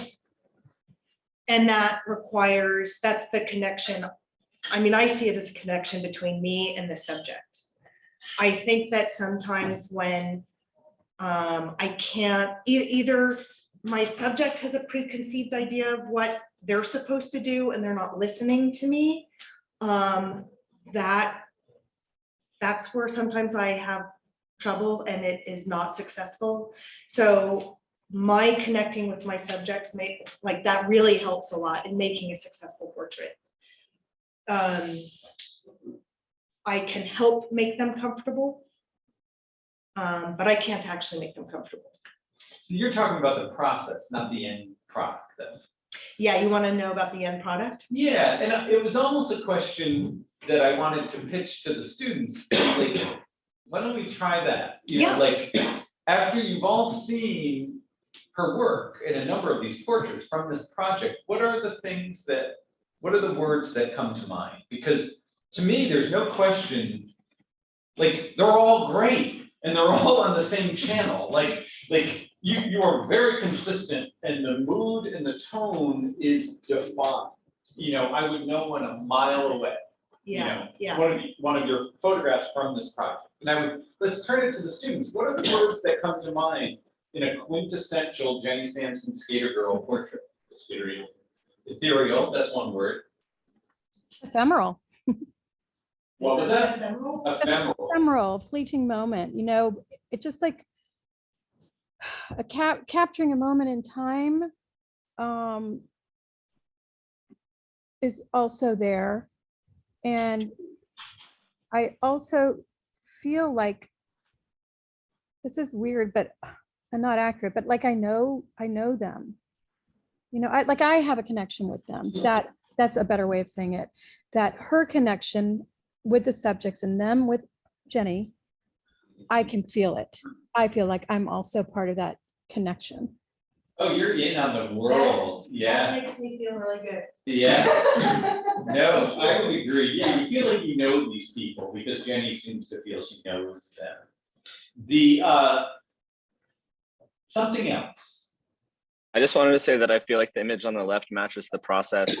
And that requires, that's the connection. I mean, I see it as a connection between me and the subject. I think that sometimes when I can't, either my subject has a preconceived idea of what they're supposed to do and they're not listening to me, that's where sometimes I have trouble and it is not successful. So my connecting with my subjects like that really helps a lot in making a successful portrait. I can help make them comfortable, but I can't actually make them comfortable. So you're talking about the process, not the end product then. Yeah, you want to know about the end product? Yeah, and it was almost a question that I wanted to pitch to the students, like, why don't we try that? You know, like, after you've all seen her work in a number of these portraits from this project, what are the words that come to mind? Because to me, there's no question, like, they're all great and they're all on the same channel. Like you are very consistent and the mood and the tone is defined. You know, I would know one a mile away. Yeah. One of your photographs from this project. Now, let's turn it to the students. What are the words that come to mind in a quintessential Jenny Sampson skater girl portrait? Ethereal, that's one word. Ephemeral. What was that? Ephemeral? Ephemeral. Ephemeral, fleeting moment, it just like capturing a moment in time is also there. And I also feel like, this is weird, but I'm not accurate, but like I know them. I have a connection with them. That's a better way of saying it. That her connection with the subjects and them with Jenny, I can feel it. I feel like I'm also part of that connection. Oh, you're in on the world. That Yeah. makes me feel really good. Yeah. No, I would agree. Yeah, you feel like you know these people because Jenny seems to feel she knows them. The something else. I just wanted to say that I feel like the image on the left matches the process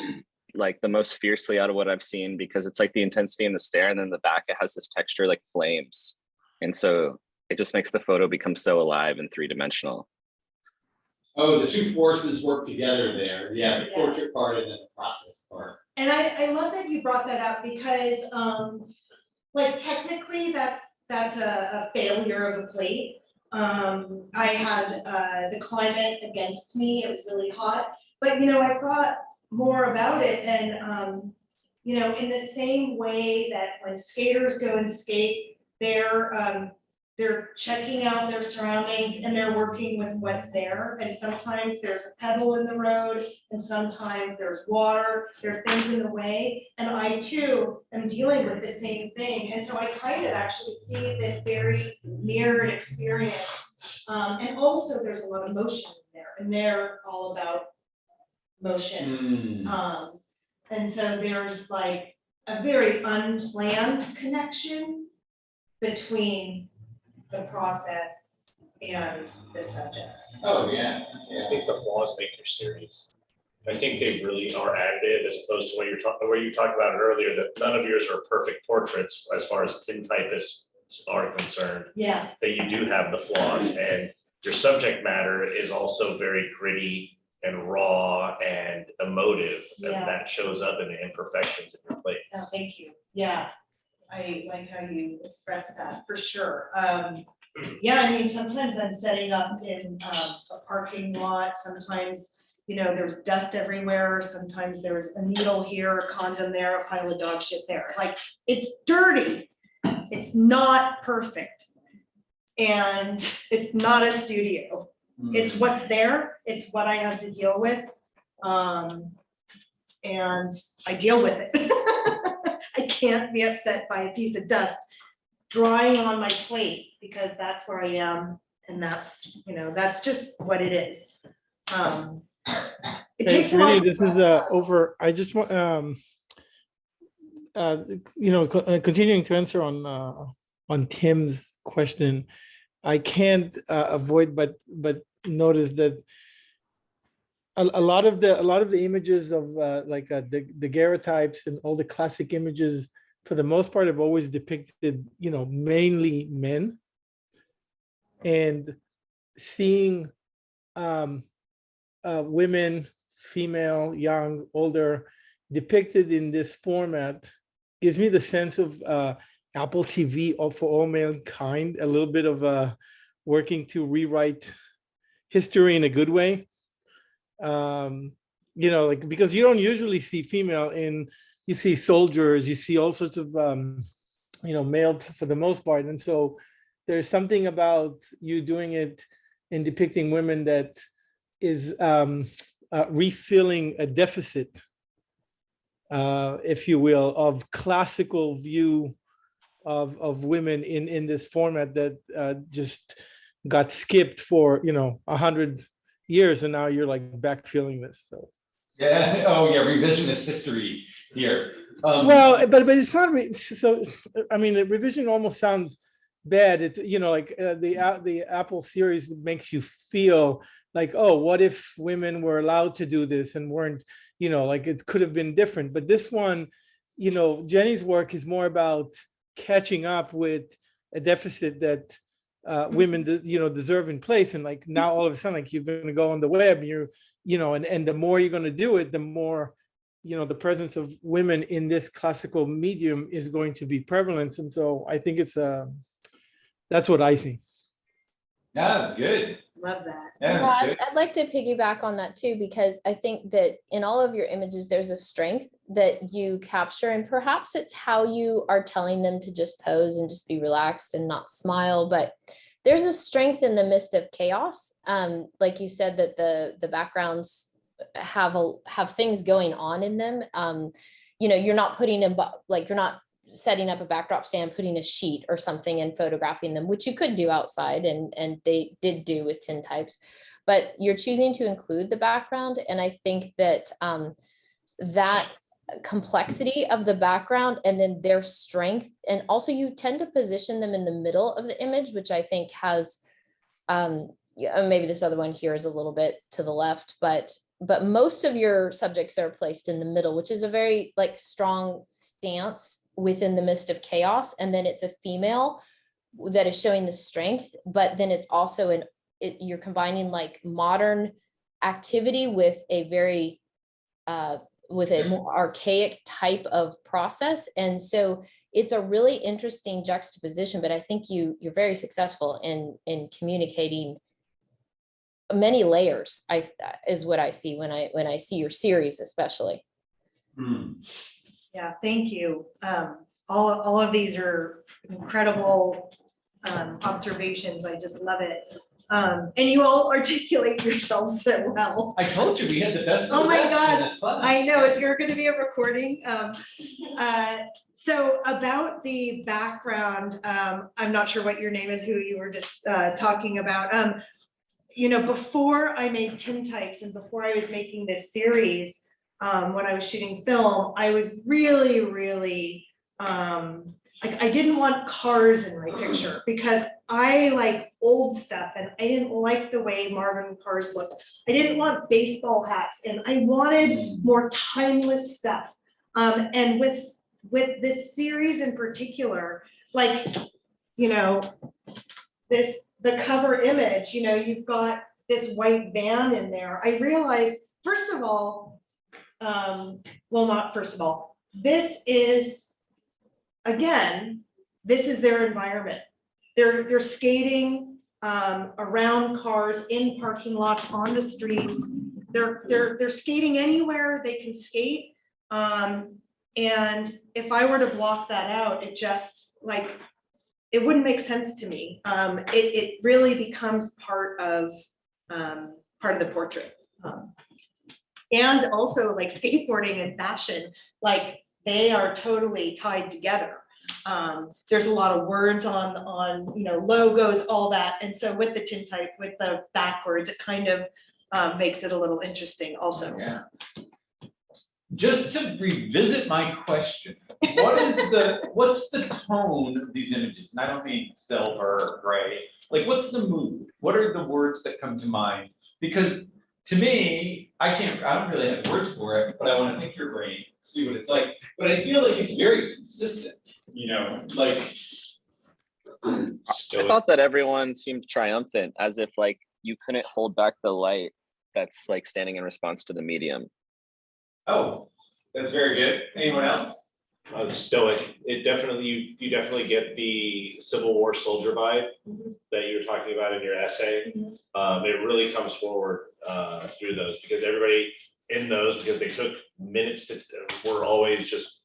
like the most fiercely out of what I've seen, because it's like the intensity in the stare, and then the back, it has this texture like flames. And so it just makes the photo become so alive and three-dimensional. Oh, the two forces work together there. Yeah, the portrait part and then the process part. And I love that you brought that up because, like technically that's a failure of a plate. I had the climate against me. It was really hot, but I thought more about it, and in the same way that when skaters go and skate, they're checking out their surroundings and they're working with what's there. And sometimes there's a pebble in the road, and sometimes there's water, there are things in the way. And I too am dealing with the same thing. And so I kind of actually see this very mirrored experience. And also there's a lot of motion in there, and they're all about motion. And so there's like a very unplanned connection between the process and the subject. Oh, yeah. I think the flaws make your series. I think they really are additive as opposed to what where you talked about earlier, that none of yours are perfect portraits as far as tintypists are concerned. Yeah. That you do have the flaws, and your subject matter is also very gritty and raw and emotive, and Yeah. that shows up in the imperfections in your plates. Oh, thank you. Yeah. I like how you express that for sure. Yeah, I mean, sometimes I'm setting up in a parking lot. Sometimes, there's dust everywhere. Sometimes there's a needle here, a condom there, a pile of dog shit there. Like, it's dirty. It's not perfect. And it's not a studio. It's what's there. It's what I have to deal with. And I deal with it. I can't be upset by a piece of dust drying on my plate, because that's where I am, and that's just what it is. It takes a lot of This is stress. over. I just want continuing to answer on Tim's question. I can't avoid but notice that a lot of the images of the daguerreotypes and all the classic images, for the most part, have always depicted mainly men, and seeing women, female, young, older, depicted in this format gives me the sense of Apple TV for all mankind, a little bit of working to rewrite history in a good way. Because you don't usually see female you see soldiers, you see all sorts of male for the most part, and so there's something about you doing it and depicting women that is refilling a deficit, if you will, of classical view of women in this format that just got skipped for 100 years, and now you're like back feeling this. So Yeah. Oh, yeah. Revisionist history here. well, but it's not so. I mean, the revision almost sounds bad. It's the Apple series makes you feel like, oh, what if women were allowed to do this and weren't, it could have been different. But this one, you know, Jenny's work is more about catching up with a deficit that women, you know, deserve in place. And like now all of a sudden, like you're going to go on the web, you know, and the more you're going to do it, the more, you know, the presence of women in this classical medium is going to be prevalent. And so I think it's that's what I see. Yeah, that's good. Love that. Yeah, Yeah, that's I'd, good. I'd like to piggyback on that too, because I think that in all of your images, there's a strength that you capture, and perhaps it's how you are telling them to just pose and just be relaxed and not smile, but there's a strength in the midst of chaos. Like you said, that the backgrounds have things going on in them. You know, you're not putting them, like you're not setting up a backdrop stand, putting a sheet or something and photographing them, which you could do outside, and they did do with tintypes, but you're choosing to include the background. And I think that that complexity of the background and then their strength, and also you tend to position them in the middle of the image, which I think has, yeah, maybe this other one here is a little bit to the left, but most of your subjects are placed in the middle, which is a very like strong stance within the midst of chaos. And then it's a female that is showing the strength, but then it's also you're combining like modern activity with a very with a more archaic type of process. And so it's a really interesting juxtaposition, but I think you're very successful in communicating many layers, is what I see when I see your series, especially. Yeah, thank you. All of these are incredible observations. I just love it. And you all articulate yourselves so well. I told you we had the best. Oh my God, I know, it's going to be a recording. So about the background, I'm not sure what your name is, who you were just talking about. You know, before I made tintypes and before I was making this series, when I was shooting film, I was really, I didn't want cars in my picture because I like old stuff and I didn't like the way Marvin cars looked. I didn't want baseball hats and I wanted more timeless stuff. And with this series in particular, like, you know, the cover image, you know, you've got this white van in there. I realized, first of all, well, not first of all, this is, again, this is their environment. They're skating around cars, in parking lots, on the streets. They're skating anywhere they can skate. And if I were to block that out, it just like, it wouldn't make sense to me. It really becomes part of the portrait. And also like skateboarding and fashion, like they are totally tied together. There's a lot of words on you know, logos, all that. And so with the tintype, with the backwards, it kind of makes it a little interesting also. Yeah. Just to revisit my question, what's the tone of these images? And I don't mean silver or gray. Like, what's the mood? What are the words that come to mind? Because to me, I don't really have words for it, but I want to pick your brain, see what it's like. But I feel like it's very consistent, you know, like. I thought that everyone seemed triumphant, as if like you couldn't hold back the light that's like standing in response to the medium. Oh, that's very good. Anyone else? Stoic. It definitely, you definitely get the Civil War soldier vibe that you were talking about in your essay. It really comes forward through those, because everybody in those, because they took minutes to, were always just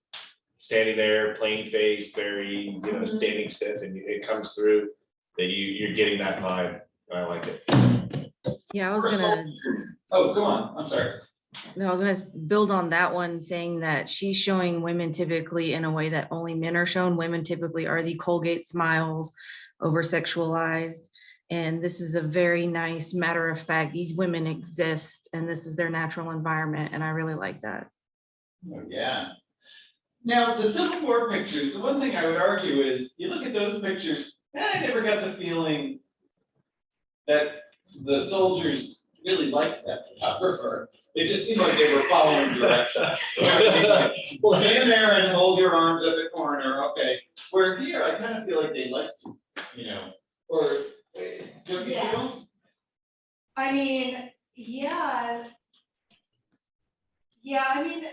standing there, plain faced, very, you know, standing stiff, and it comes through that you're getting that vibe. I like it. Yeah, I was gonna. Oh, go on. I'm sorry. No, I was gonna build on that one, saying that she's showing women typically in a way that only men are shown. Women typically are the Colgate smiles, over sexualized. And this is a very nice matter of fact. These women exist and this is their natural environment. And I really like that. Oh, yeah. Now, the Civil War pictures, the one thing I would argue is, you look at those pictures, I never got the feeling that the soldiers really liked that photographer. It just seemed like they were following directions. Stand there and hold your arms at the corner, okay. Where here, I kind of feel like they like, or, don't you Yeah. feel? I mean, yeah. Yeah, I mean,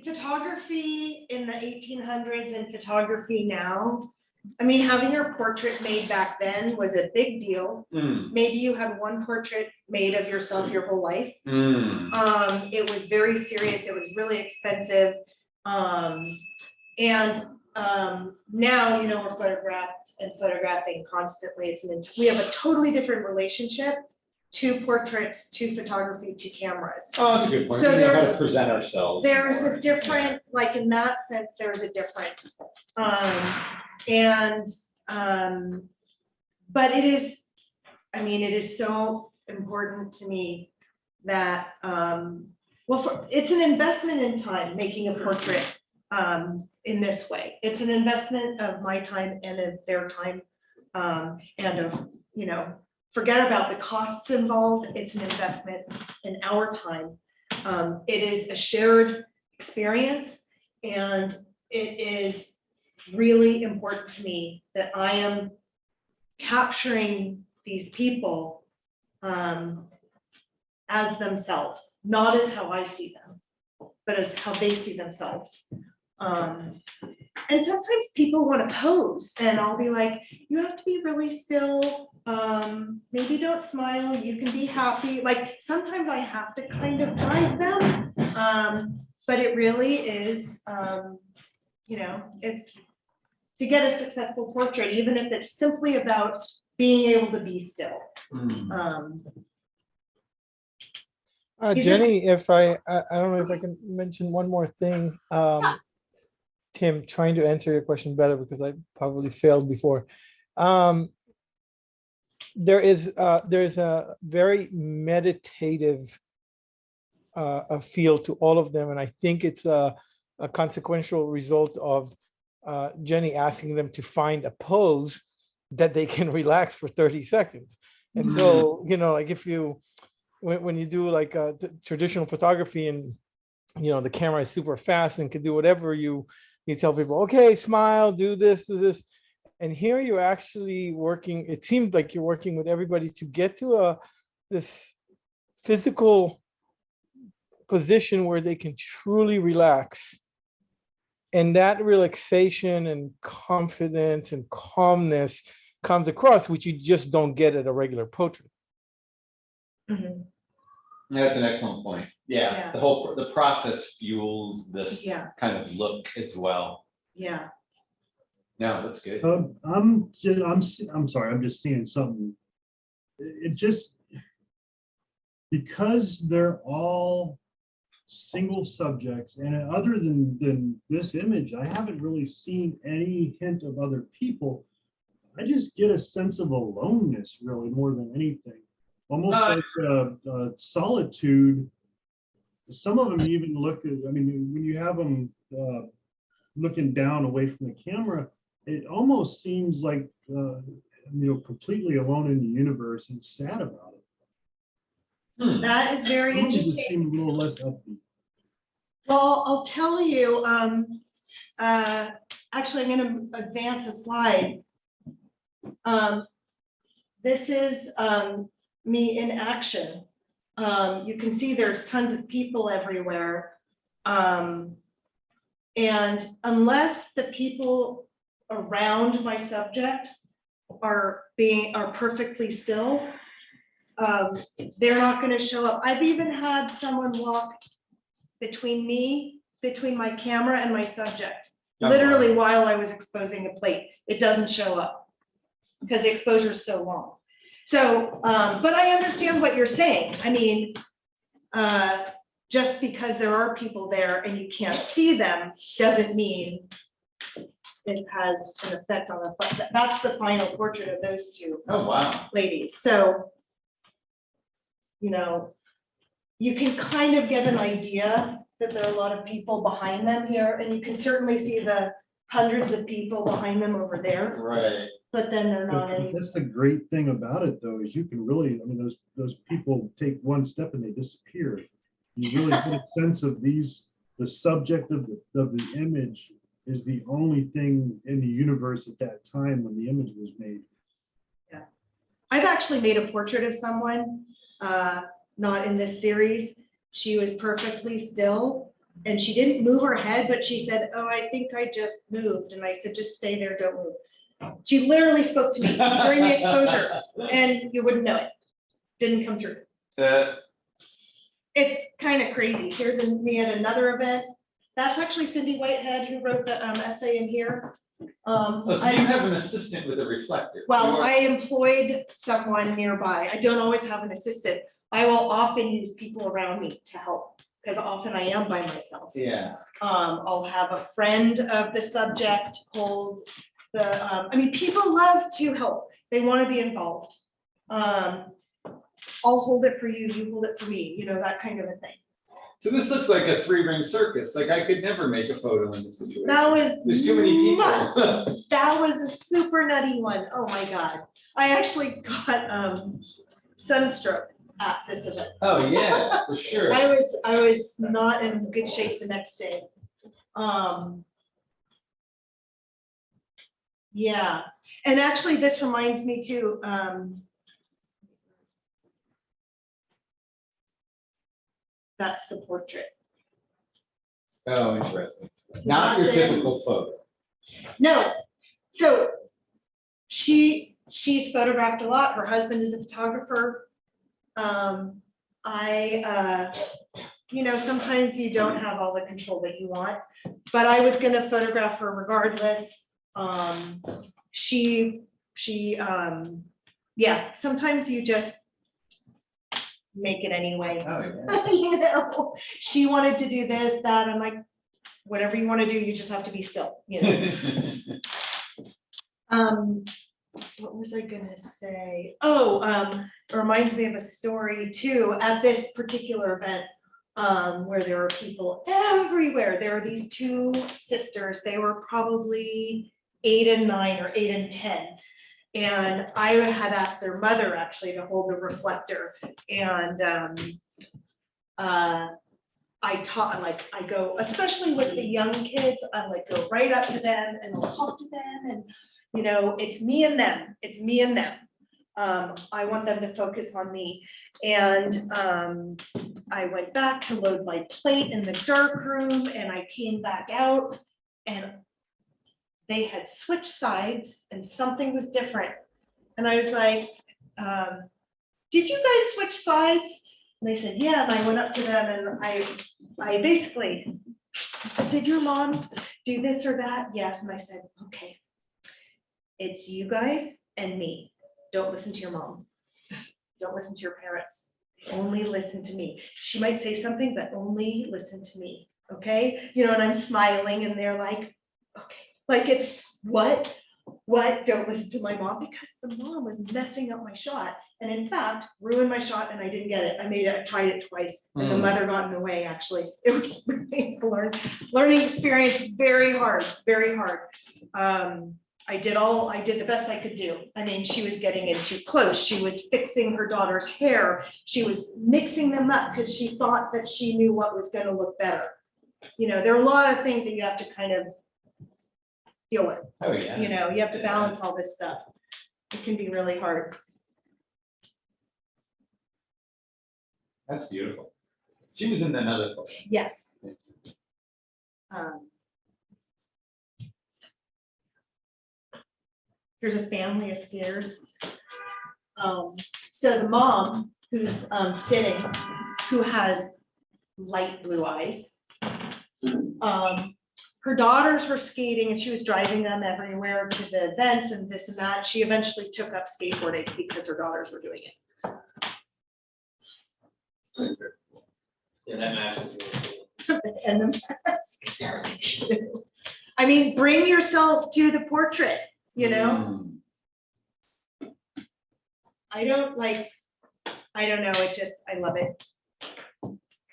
photography in the 1800s and photography now, I mean, having your portrait made back then was a big deal. Maybe you had one portrait made of yourself your whole life. It was very serious, it was really expensive. Now, we're photographed and photographing constantly. We have a totally different relationship to portraits, to photography, to cameras. Oh, that's a good point. So We know how to there's- present ourselves. There's more. a different, like in that sense, there's a difference. But it is, it is so important to me that, it's an investment in time, making a portrait in this way. It's an investment of my time and of their time, and of, forget about the costs involved. It's an investment in our time. It is a shared experience, and it is really important to me that I am capturing these people as themselves, not as how I see them, but as how they see themselves. And sometimes people want to pose, and I'll be like, you have to be really still. Maybe don't smile. You can be happy. Like sometimes I have to kind of guide them. But it really is, it's to get a successful portrait, even if it's simply about being able to be still. He's Jenny, if I don't know if I can mention one more thing. Tim, trying to answer your question better because I probably failed before. There's a very meditative a feel to all of them, and I think it's a consequential result of Jenny asking them to find a pose that they can relax for 30 seconds. And so, like if you, when you do like traditional photography and, the camera is super fast and can do whatever you tell people, okay, smile, do this. And here you're actually working, it seems like you're working with everybody to get to this physical position where they can truly relax. And that relaxation and confidence and calmness comes across, which you just don't get at a regular portrait. That's an excellent point. Yeah, Yeah. the process fuels this kind of look as well. Yeah. No, that's good. I'm sorry, I'm just seeing something. It just, because they're all single subjects, and other than this image, I haven't really seen any hint of other people. I just get a sense of aloneness, really, more than anything. Almost like solitude. Some of them even look at, when you have them looking down away from the camera, it almost seems like, completely alone in the universe and sad about it. That is very Some of them just interesting. seem a little less upbeat. Well, I'll tell you, actually, I'm going to advance a slide. This is me in action. You can see there's tons of people everywhere. And unless the people around my subject are perfectly still, they're not going to show up. I've even had someone walk between my camera and my subject, literally while I was exposing a plate. It doesn't show up because the exposure is so long. So, but I understand what you're saying. Just because there are people there and you can't see them doesn't mean it has an effect on the, that's the final portrait of those two ladies. So, you can kind of get an idea that there are a lot of people behind them here, and you can certainly see the hundreds of people behind them over there. Right. But then they're not any. That's the great thing about it, though, is you can really, those people take one step and they disappear. You really get a sense of the subject of the image is the only thing in the universe at that time when the image was made. I've actually made a portrait of someone, not in this series. She was perfectly still and she didn't move her head, but she said, "Oh, I think I just moved." And I said, "Just stay there, don't move." She literally spoke to me during the exposure and you wouldn't know it. Didn't come through. It's kind of crazy. Here's me at another event. That's actually Cindy Whitehead who wrote the essay in here. Oh, so you have an assistant with a reflector. Well, I employed someone nearby. I don't always have an assistant. I will often use people around me to help because often I am by myself. Yeah. I'll have a friend of the subject hold the, I mean, people love to help. They want to be involved. I'll hold it for you, you hold it for me, you know, that kind of a thing. So this looks like a 3-ring circus. Like I could never make a photo in this situation. That was There's too many people. nuts. That was a super nutty one. Oh my God. I actually got sunstroke at this event. Oh, yeah, for sure. I was not in good shape the next day. Yeah, and actually this reminds me too, that's the portrait. Oh, interesting. Not your That's it. typical photo. No, so she's photographed a lot. Her husband is a photographer. You know, sometimes you don't have all the control that you want, but I was gonna photograph her regardless. Yeah, sometimes you just make it anyway. Oh, yeah. You know, she wanted to do this, that, I'm like, whatever you want to do, you just have to be still, you know. What was I gonna say? Oh, it reminds me of a story too, at this particular event, where there were people everywhere. There were these two sisters, they were probably 8 and 9 or 8 and 10. And I had asked their mother actually to hold the reflector. And I go, especially with the young kids, I like go right up to them and I'll talk to them and, you know, it's me and them, it's me and them. I want them to focus on me. And I went back to load my plate in the dark room and I came back out and they had switched sides and something was different. And I was like, did you guys switch sides? And they said, yeah. And I went up to them and I basically, I said, did your mom do this or that? Yes. And I said, okay, it's you guys and me. Don't listen to your mom. Don't listen to your parents. Only listen to me. She might say something, but only listen to me. Okay. You know, and I'm smiling and they're like, okay. Like it's what? Don't listen to my mom, because the mom was messing up my shot. And in fact, ruined my shot and I didn't get it. I tried it twice and the mother got in the way, actually. It was really a learning experience, very hard, very hard. I did the best I could do. I mean, she was getting in too close. She was fixing her daughter's hair. She was mixing them up because she thought that she knew what was gonna look better. You know, there are a lot of things that you have to kind of deal with. Oh, yeah. You know, you have to balance all this stuff. It can be really hard. That's beautiful. She was in another photo. Yes. Here's a family of skiers. So the mom who's sitting, who has light blue eyes, her daughters were skating and she was driving them everywhere to the events and this and that. She eventually took up skateboarding because her daughters were doing it. Yeah, that mask is really cool. And the mask. I mean, bring yourself to the portrait, you know? I don't know, I love it.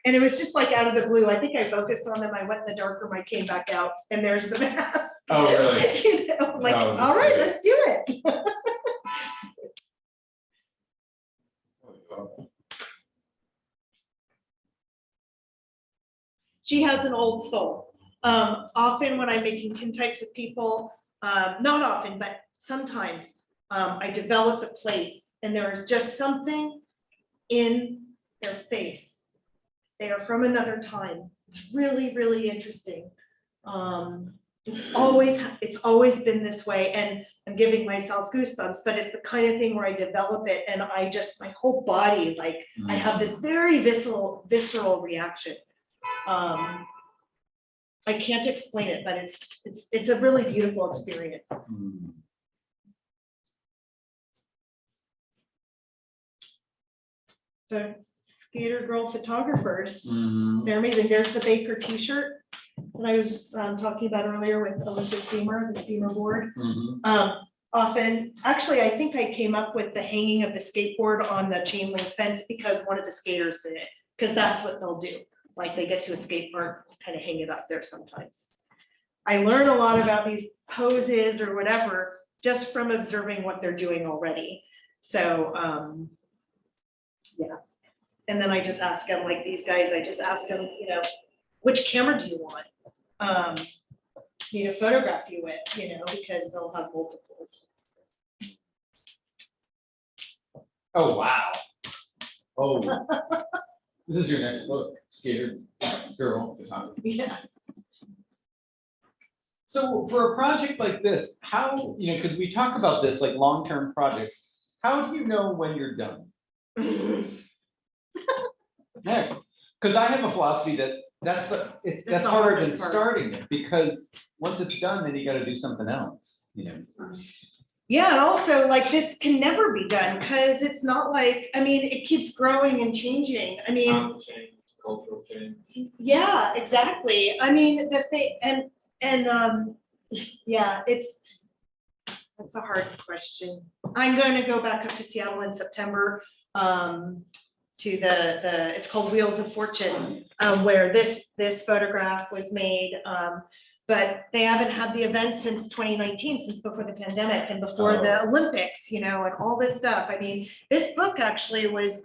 And it was just like out of the blue. I think I focused on them. I went in the dark room, I came back out and there's the mask. Oh, really? You know, like, No, all right, just- let's do it. she has an old soul. Often when I'm making tintypes of people, not often, but sometimes, I develop the plate and there is just something in their face. They are from another time. It's really, really interesting. It's always been this way, and I'm giving myself goosebumps, but it's the kind of thing where I develop it and I just, my whole body, like I have this very visceral reaction. I can't explain it, but it's a really beautiful experience. The Skater Girl photographers, they're amazing. There's the Baker t-shirt that I was talking about earlier with Alyssa Steamer, the Steamer board. Often, actually, I think I came up with the hanging of the skateboard on the chain link fence because one of the skaters did it, because that's what they'll do. Like they get to a skate park, kind of hang it up there sometimes. I learn a lot about these poses or whatever just from observing what they're doing already. So, yeah. And then I just ask them, like these guys, I just ask them, you know, which camera do you want me to photograph you with, you know, because they'll have multiples. Oh, wow. Oh, this is your next book, Skater Girl Photography. Yeah. So for a project like this, how, you know, because we talk about this like long-term projects, how do you know when you're done? Yeah, because I have a philosophy that that's the harder than hardest part. starting it, because once it's done, then you got to do something else, you know. Yeah, and also like this can never be done because it's not like, I mean, it keeps growing and changing. I mean, Change, cultural change. yeah, exactly. I mean, that they, and yeah, that's a hard question. I'm going to go back up to Seattle in September, to it's called Wheels of Fortune, where this photograph was made. But they haven't had the event since 2019, since before the pandemic and before the Olympics, you know, and all this stuff. I mean, this book actually was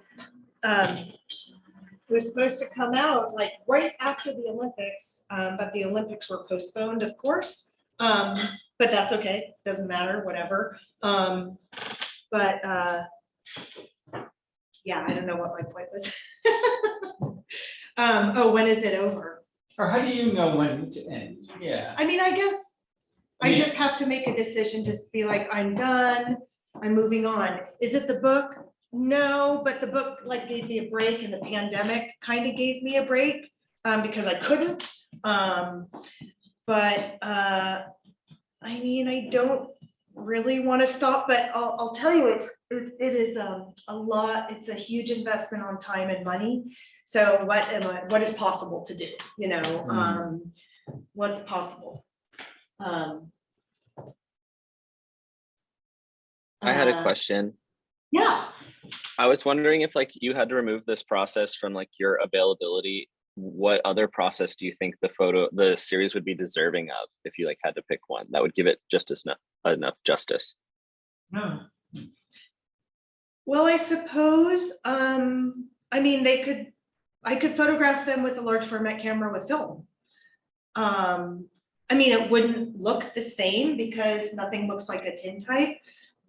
supposed to come out like right after the Olympics, but the Olympics were postponed, of course. But that's okay, doesn't matter, whatever. Yeah, I don't know what my point was. Oh, when is it over? Or how do you know when to end? Yeah. I mean, I guess I just have to make a decision to be like, I'm done, I'm moving on. Is it the book? No, but the book like gave me a break, and the pandemic kind of gave me a break because I couldn't. I mean, I don't really want to stop, but I'll tell you, it is a lot. It's a huge investment on time and money. So what is possible to do? You know, what's possible? I had a question. Yeah. I was wondering if like you had to remove this process from like your availability, what other process do you think the series would be deserving of if you like had to pick one that would give it just as enough justice? No. Well, I suppose, I mean, I could photograph them with a large format camera with film. I mean, it wouldn't look the same because nothing looks like a tintype,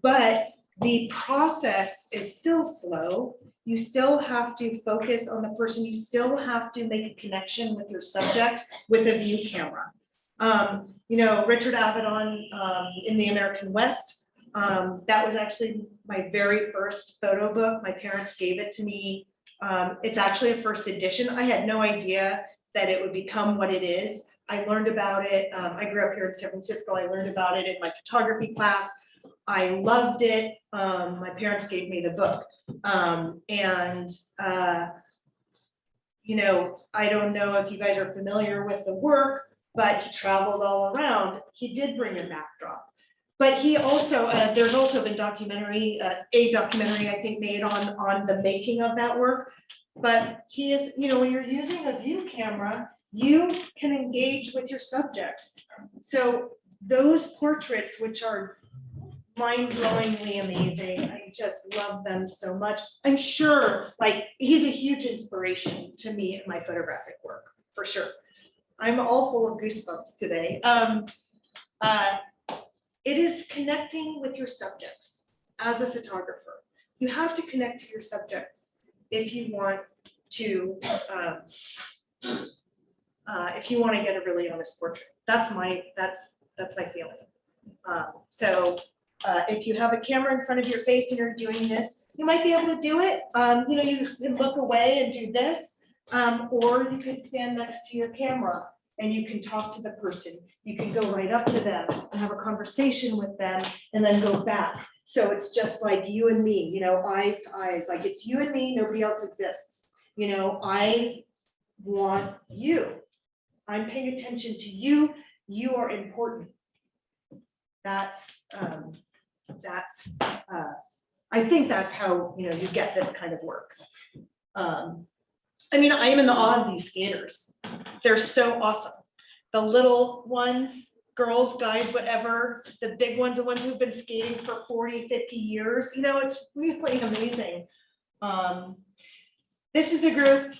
but the process is still slow. You still have to focus on the person. You still have to make a connection with your subject with a view camera. You know, Richard Avedon in the American West, that was actually my very first photo book. My parents gave it to me. It's actually a first edition. I had no idea that it would become what it is. I learned about it. I grew up here in San Francisco. I learned about it in my photography class. I loved it. My parents gave me the book. You know, I don't know if you guys are familiar with the work, but he traveled all around. He did bring a backdrop. But he also, there's also been a documentary I think made on the making of that work. But he is, you know, when you're using a view camera, you can engage with your subjects. So those portraits, which are mind-blowingly amazing, I just love them so much. I'm sure, like, he's a huge inspiration to me in my photographic work. for sure. I'm all full of goosebumps today. It is connecting with your subjects as a photographer. You have to connect to your subjects if you want to get a really honest portrait. That's my feeling. If you have a camera in front of your face and you're doing this, you might be able to do it. You can look away and do this, or you can stand next to your camera and you can talk to the person. You can go right up to them and have a conversation with them and then go back. So it's just like you and me, eyes to eyes, like it's you and me, nobody else exists. I want you. I'm paying attention to you. You are important. I think that's how, you get this kind of work. I am in awe of these skaters. They're so awesome. The little ones, girls, guys, whatever, the big ones, the ones who've been skating for 40, 50 years, it's really amazing. This is a group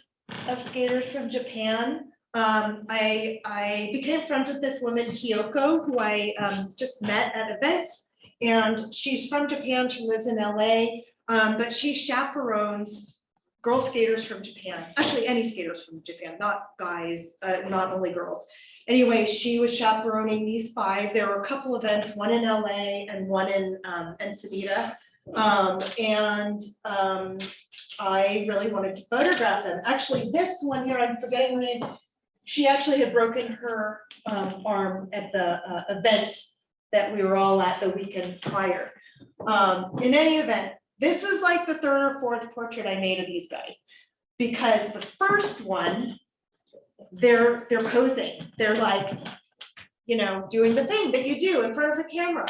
of skaters from Japan. I became friends with this woman, Kyoko, who I just met at events. And she's from Japan, she lives in LA, but she chaperones girl skaters from Japan, actually any skaters from Japan, not guys, not only girls. Anyway, she was chaperoning these 5. There were a couple events, one in LA and one in Ensenada. I really wanted to photograph them. Actually, this one here, I'm forgetting her name. She actually had broken her arm at the event that we were all at the weekend prior. In any event, this was like the 3rd or 4th portrait I made of these guys, because the first one, they're posing. They're like, doing the thing that you do in front of a camera.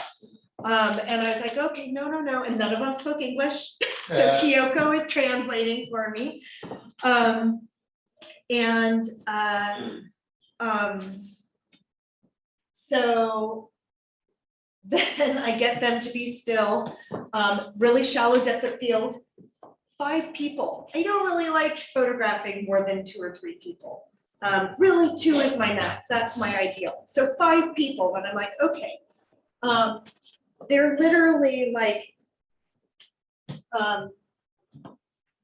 And I was like, okay, no. And none of them spoke English. So Kyoko is translating for me. So then I get them to be still, really shallow depth of field, 5 people. I don't really like photographing more than 2 or 3 people. Really 2 is my max, that's my ideal. So 5 people, and I'm like, okay. They're literally like,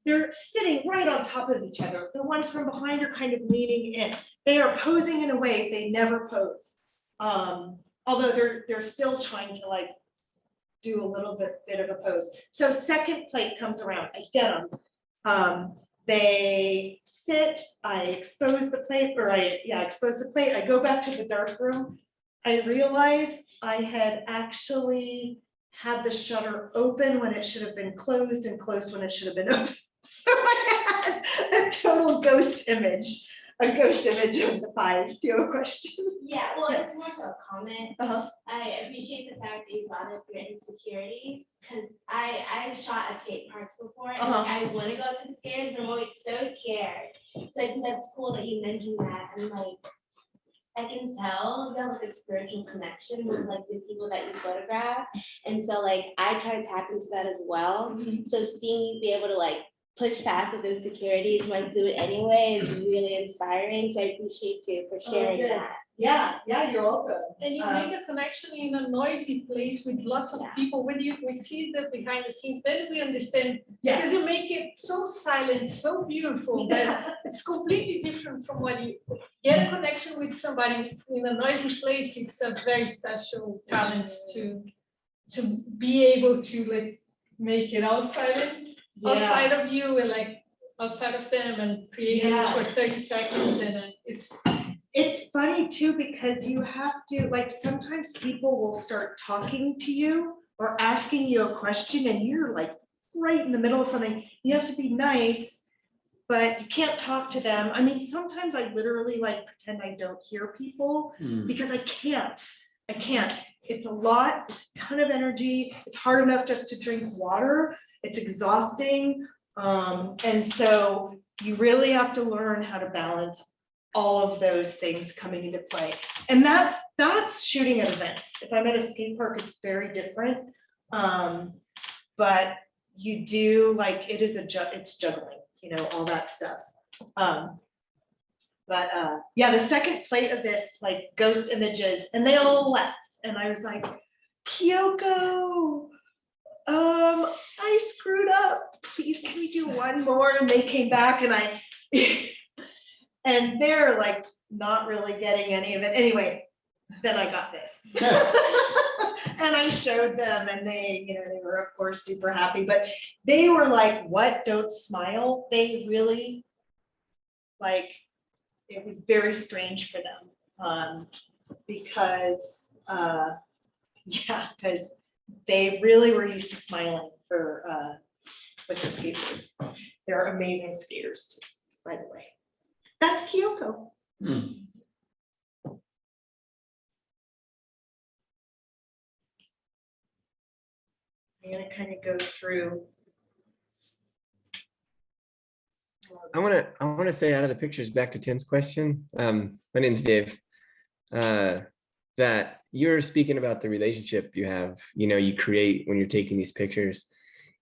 they're sitting right on top of each other. The ones from behind are kind of leaning in. They are posing in a way they never pose. Although they're still trying to like do a little bit of a pose. So second plate comes around, I get them. They sit, I expose the plate, expose the plate. I go back to the dark room. I realize I had actually had the shutter open when it should have been closed and closed when it should have been open. So I had a total ghost image. A ghost image of the 5. Do you have a question? Yeah, well, it's more so a comment. Uh-huh. I appreciate the fact that you brought up your insecurities, because I've shot at skate parks before, and I want to go up to the skaters, but I'm always so scared. So I think that's cool that you mentioned that, and like, I can tell you have like a spiritual connection with like the people that you photograph, and so like I try to tap into that as well. So seeing you be able to like push past those insecurities, like do it anyway, is really inspiring. So I appreciate you for sharing that. Yeah, you're welcome. And you make a connection in a noisy place with lots of people. When we see the behind the scenes, then we understand. Yes. Because you make it so silent, so beautiful, that it's completely different from when you get a connection with somebody in a noisy place. It's a very special talent to be able to like make it all silent. Outside of you and like outside of them, and create it for 30 seconds, and it's funny too, because you have to, like, sometimes people will start talking to you or asking you a question and you're like right in the middle of something. You have to be nice, but you can't talk to them. I mean, sometimes I literally like pretend I don't hear people because I can't. It's a lot, it's a ton of energy. It's hard enough just to drink water. It's exhausting. And so you really have to learn how to balance all of those things coming into play. And that's shooting at events. If I'm at a skate park, it's very different. But you do, like, it's juggling, all that stuff. But yeah, the second plate of this, like ghost images, and they all left. And I was like, Kyoko, I screwed up. Please, can we do one more? And they came back and and they're like not really getting any of it. Anyway, then I got this. And I showed them and they were of course super happy, but they were like, what, don't smile? They really, like, it was very strange for them. Because because they really were used to smiling for with their skateboards. They're amazing skaters, by the way. That's Kyoko. I'm gonna kind of go through. I want to say out of the pictures, back to Tim's question. My name's Dave. That you're speaking about the relationship you have, you create when you're taking these pictures,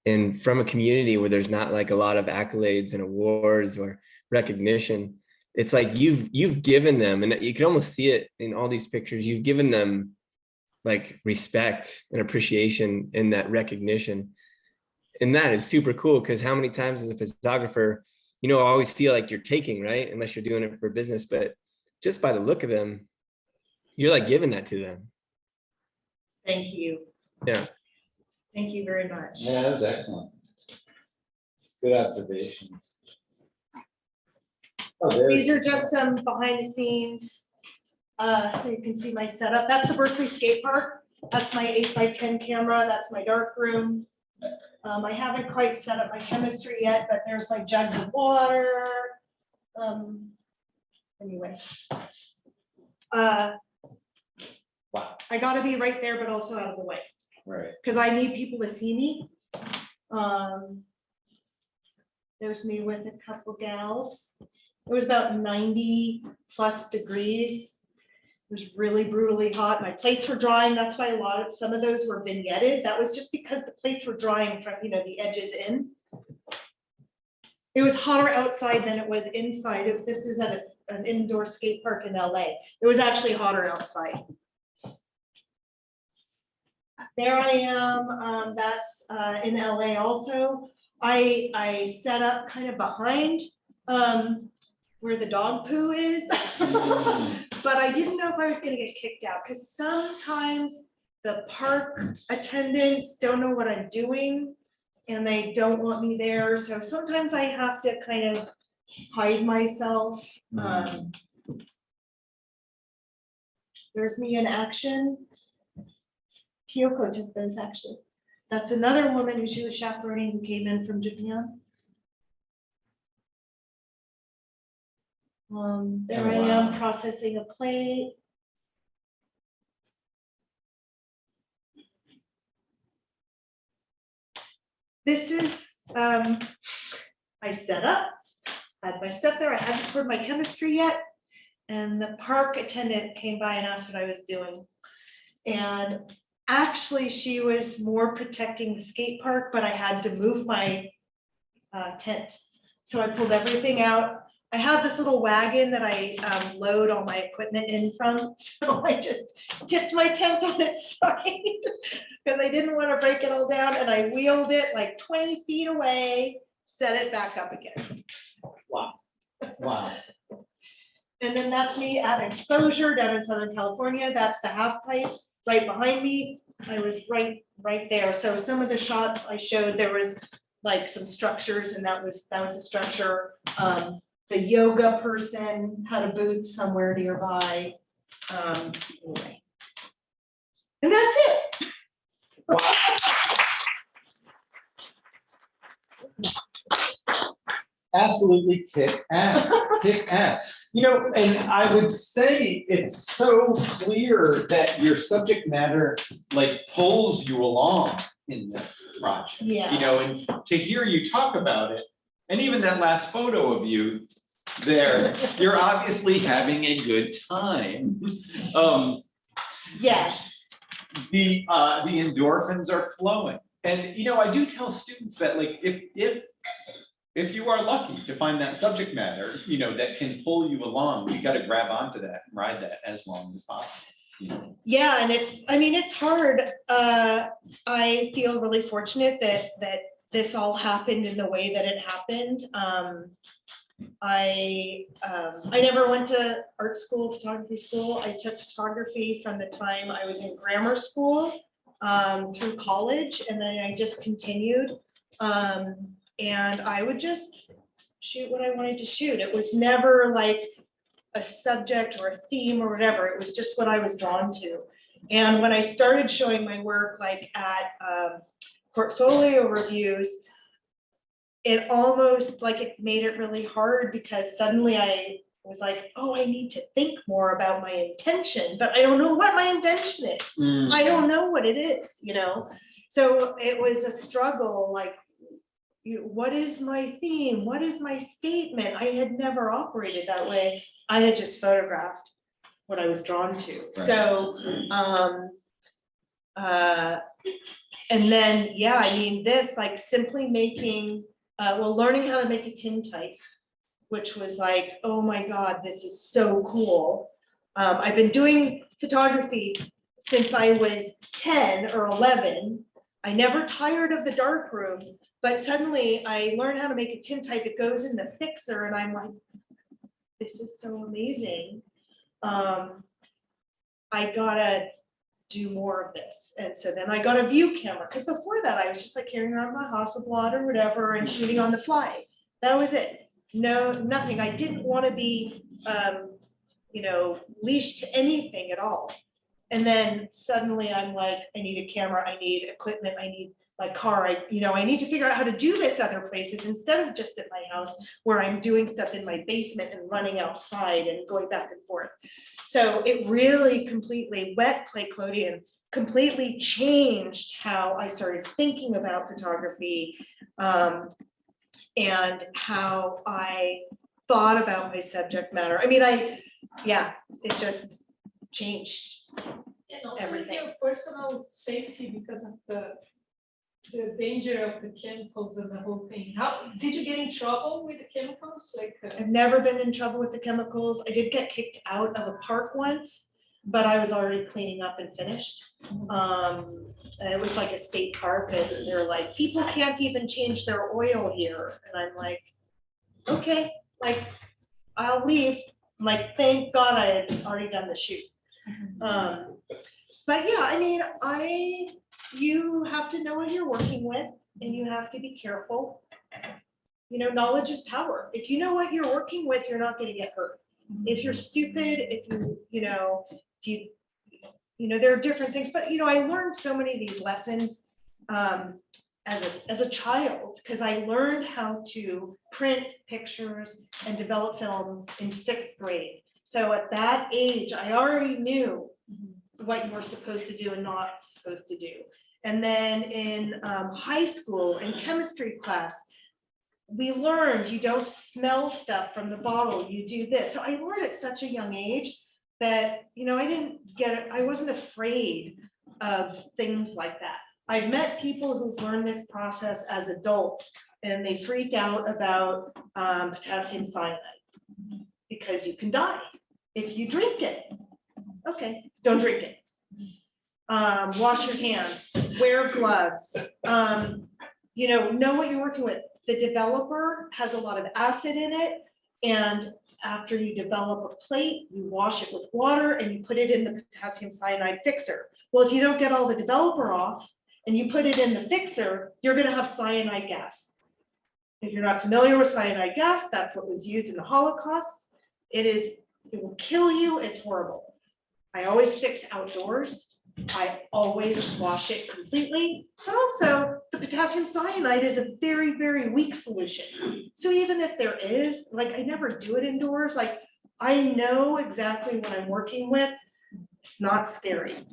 and from a community where there's not like a lot of accolades and awards or recognition. It's like you've given them, and you can almost see it in all these pictures. You've given them like respect and appreciation and that recognition, and that is super cool. Because how many times as a photographer, I always feel like you're taking, right? Unless you're doing it for business, but just by the look of them, you're like giving that to them. Thank you. Yeah. Thank you very much. Yeah, that was excellent. Good observation. Oh, These are just some behind the scenes, so you can see my setup. That's the Berkeley Skate Park. That's my 8x10 camera. That's my dark room. I haven't quite set up my chemistry yet, but there's my jugs of water. Anyway. Wow. I gotta be right there, but also out of the way. Right. Because I need people to see me. There's me with a couple gals. It was about 90+ degrees. It was really brutally hot. My plates were drying. That's why some of those were vignetted. That was just because the plates were drying from, the edges in. It was hotter outside than it was inside. If this is at an indoor skate park in LA, it was actually hotter outside. There I am. That's in LA also. I set up kind of behind where the dog poo is. But I didn't know if I was gonna get kicked out because sometimes the park attendants don't know what I'm doing and they don't want me there. So sometimes I have to kind of hide myself. There's me in action. Kyoko took those actually. That's another woman who she was chaperoning who came in from Japan. There I am processing a plate. This is, I set up, had my stuff there. I hadn't poured my chemistry yet. And the park attendant came by and asked what I was doing. And actually she was more protecting the skate park, but I had to move my tent. So I pulled everything out. I have this little wagon that I load all my equipment in from. So I just tipped my tent on its side because I didn't want to break it all down. And I wheeled it like 20 feet away, set it back up again. Wow. Wow. And then that's me at exposure down in Southern California. That's the half pipe right behind me. I was right there. So some of the shots I showed, there was like some structures and that was a structure. The yoga person had a booth somewhere nearby. Anyway. And that's it. Wow. Absolutely kick ass, kick ass. And I would say it's so clear that your subject matter like pulls you along in this project. Yeah. And to hear you talk about it, and even that last photo of you there, you're obviously having a good time. Yes. The endorphins are flowing. And I do tell students that like if if you are lucky to find that subject matter, you know, that can pull you along, you gotta grab onto that and ride that as long as possible. You know? Yeah, and it's hard. I feel really fortunate that this all happened in the way that it happened. I never went to art school, photography school. I took photography from the time I was in grammar school through college, and then I just continued. And I would just shoot what I wanted to shoot. It was never like a subject or a theme or whatever. It was just what I was drawn to. And when I started showing my work like at portfolio reviews, it almost like it made it really hard because suddenly I was like, oh, I need to think more about my intention, but I don't know what my intention is. I don't know what it is, you know? So it was a struggle, like, what is my theme? What is my statement? I had never operated that way. I had just photographed what I was drawn to. Right. So, and then, yeah, I mean, this like simply making, learning how to make a tintype, which was like, oh my God, this is so cool. I've been doing photography since I was 10 or 11. I never tired of the darkroom, but suddenly I learned how to make a tintype. It goes in the fixer and I'm like, this is so amazing. I gotta do more of this. And so then I got a view camera, because before that I was just like carrying around my Hasselblad or whatever and shooting on the fly. That was it. No, nothing. I didn't want to be, you know, leashed to anything at all. And then suddenly I'm like, I need a camera, I need equipment, I need my car, I need to figure out how to do this other places instead of just at my house where I'm doing stuff in my basement and running outside and going back and forth. So it really completely, wet play Collodion completely changed how I started thinking about photography and how I thought about my subject matter. I mean, it just changed. And also Everything. your personal safety because of the danger of the chemicals and the whole thing. How did you get in trouble with the chemicals? I've never been in trouble with the chemicals. I did get kicked out of a park once, but I was already cleaning up and finished. And it was like a state park and they're like, people can't even change their oil here. And I'm like, okay, like I'll leave. I'm like, thank God I had already done the shoot. But yeah, I mean, you have to know what you're working with and you have to be careful. You know, knowledge is power. If you know what you're working with, you're not going to get hurt. If you're stupid, if there are different things, but I learned so many of these lessons as a child, because I learned how to print pictures and develop film in 6th grade. So at that age, I already knew what you were supposed to do and not supposed to do. And then in high school, in chemistry class, we learned you don't smell stuff from the bottle, you do this. So I learned at such a young age that, I wasn't afraid of things like that. I've met people who've learned this process as adults and they freak out about potassium cyanide because you can die if you drink it. Okay, don't drink it. Wash your hands, wear gloves, know what you're working with. The developer has a lot of acid in it, and after you develop a plate, you wash it with water and you put it in the potassium cyanide fixer. Well, if you don't get all the developer off and you put it in the fixer, you're gonna have cyanide gas. If you're not familiar with cyanide gas, that's what was used in the Holocaust. It will kill you, it's horrible. I always fix outdoors. I always wash it completely, but also the potassium cyanide is a very, very weak solution. So even if there is, I never do it indoors. I know exactly what I'm working with. It's not scary,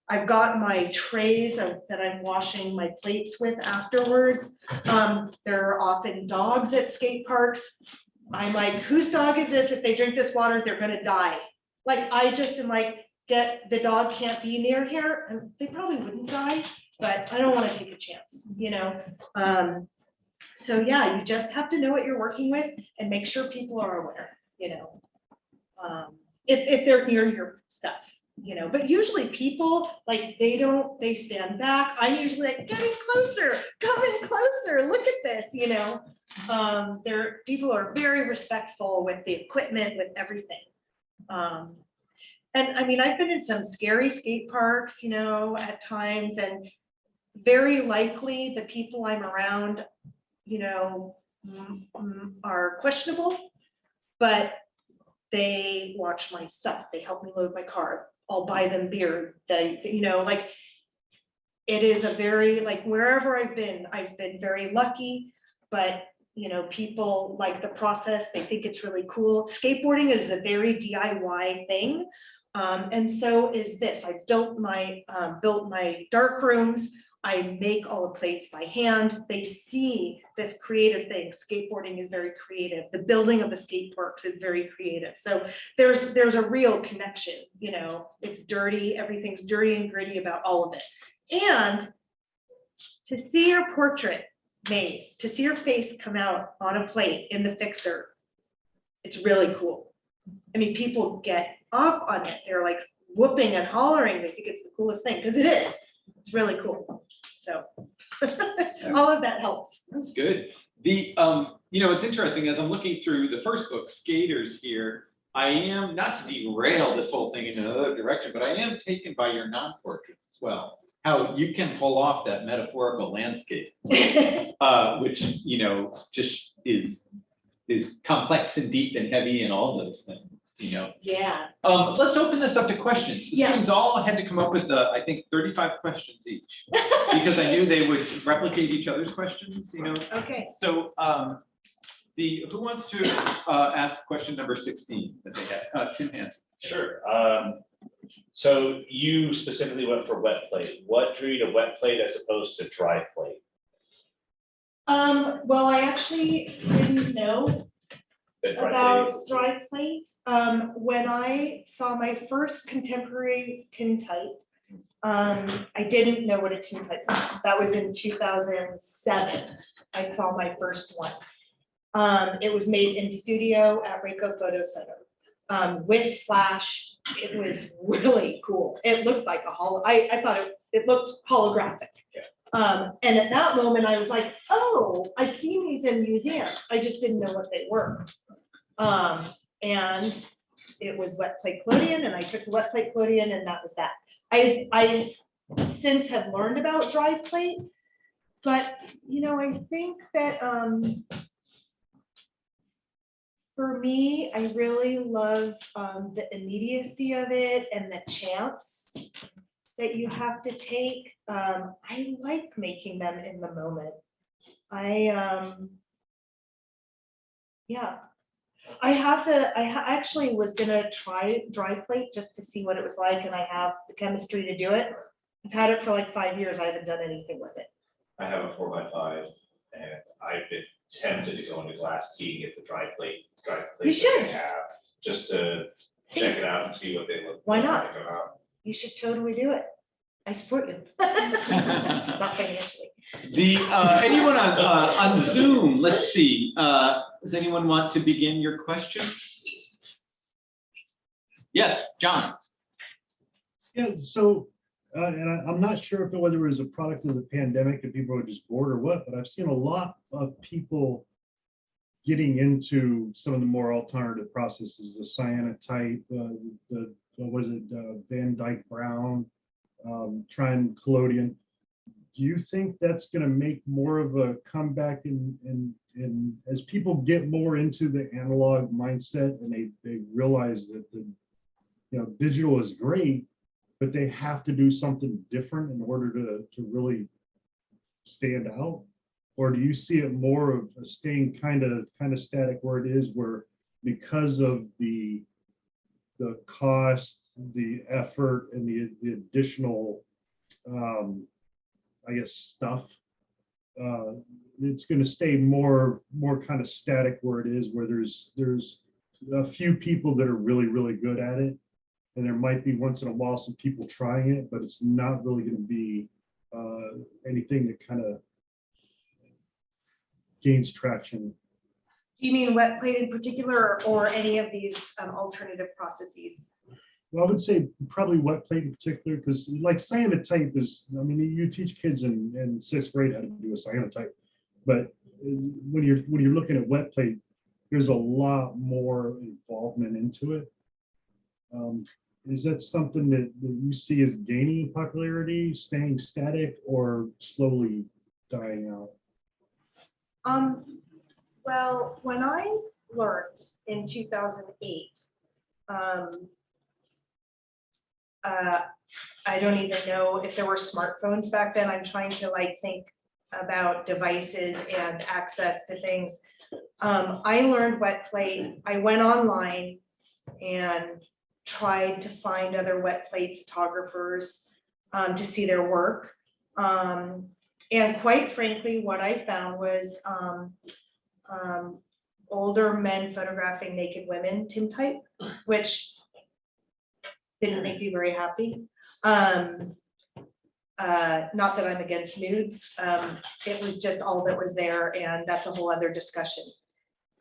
I've got my trays that I'm washing my plates with afterwards. There are often dogs at skate parks. I'm like, whose dog is this? If they drink this water, they're gonna die. I just am like, the dog can't be near here, and they probably wouldn't die, but I don't want to take a chance, So yeah, you just have to know what you're working with and make sure people are aware, you know. If they're near your stuff, you know, but usually people, like, they stand back. I'm usually like, get in closer, come in closer, look at this, you know. People are very respectful with the equipment, with everything. And I mean, I've been in some scary skate parks, you know, at times, and very likely the people I'm around, you know, are questionable, but they watch my stuff. They help me load my car. I'll buy them beer. They, you know, like, it is a very, like, wherever I've been very lucky, but you know, people like the process. They think it's really cool. Skateboarding is a very DIY thing. And so is this. I built my dark rooms. I make all the plates by hand. They see this creative thing. Skateboarding is very creative. The building of the skate parks is very creative. So there's a real connection, you know. It's dirty, everything's dirty and gritty about all of it. And to see your portrait made, to see your face come out on a plate in the fixer, it's really cool. I mean, people get off on it. They're like whooping and hollering. They think it's the coolest thing, because it is. It's really cool. So all of that helps. That's good. The, you know, it's interesting, as I'm looking through the first book, Skaters here, I am, not to derail this whole thing in another direction, but I am taken by your non-portraits as well. How you can pull off that metaphorical landscape, which, you know, just is complex and deep and heavy and all those things, you know. Yeah. Let's open this up to questions. The Yeah. students all had to come up with, I think, 35 questions each, because I knew they would replicate each other's questions, you know. Okay. So who wants to ask question number 16 that they had? Tim Hansen. Sure. So you specifically went for wet plate. What drew you to wet plate as opposed to dry plate? Well, I actually didn't know That dry plate about is- dry plate. When I saw my first contemporary tintype, I didn't know what a tintype was. That was in 2007. I saw my first one. It was made in studio at Rayco Photo Center. With flash. It was really cool. It looked like a I thought it looked holographic. Yeah. And at that moment I was like, oh, I've seen these in museums. I just didn't know what they were. And it was wet plate Collodion, and I took the wet plate Collodion, and that was that. I since have learned about dry plate, but you know, I think that for me, I really love the immediacy of it and the chance that you have to take. I like making them in the moment. Yeah. I actually was gonna try dry plate just to see what it was like, and I have the chemistry to do it. I've had it for like 5 years. I haven't done anything with it. I have a 4x5, and I've been tempted to go into Glass Key and get the dry plate. You that should. they have, just to See, check it out and see what they look. Why not? like about. you should totally do it. I support you. Not financially. Anyone on Zoom, let's see, does anyone want to begin your questions? Yes, John. Yeah, so, and I'm not sure whether it was a product of the pandemic and people were just bored or what, but I've seen a lot of people getting into some of the more alternative processes, the cyanotype, what was it, Van Dyke Brown, trying Collodion. Do you think that's going to make more of a comeback in as people get more into the analog mindset, and they realize that digital is great, but they have to do something different in order to really stand out? Or do you see it more of a staying kind of static where it is, where because of the cost, the effort, and the additional I guess stuff, it's going to stay more kind of static where it is, where there's a few people that are really good at it, and there might be once in a while some people trying it, but it's not really going to be anything that kind of gains traction? Do you mean wet plate in particular or any of these alternative processes? Well, I would say probably wet plate in particular, because like cyanotype is, I mean, you teach kids in sixth grade how to do a cyanotype. But when you're looking at wet plate, there's a lot more involvement into it. Is that something that you see as gaining popularity, staying static, or slowly dying out? Well, when I learned in 2008, I don't even know if there were smartphones back then. I'm trying to like think about devices and access to things. I learned wet plate. I went online and tried to find other wet plate photographers to see their work. And quite frankly, what I found was older men photographing naked women tintype, which didn't make me very happy. Not that I'm against nudes. It was just all that was there, and that's a whole other discussion.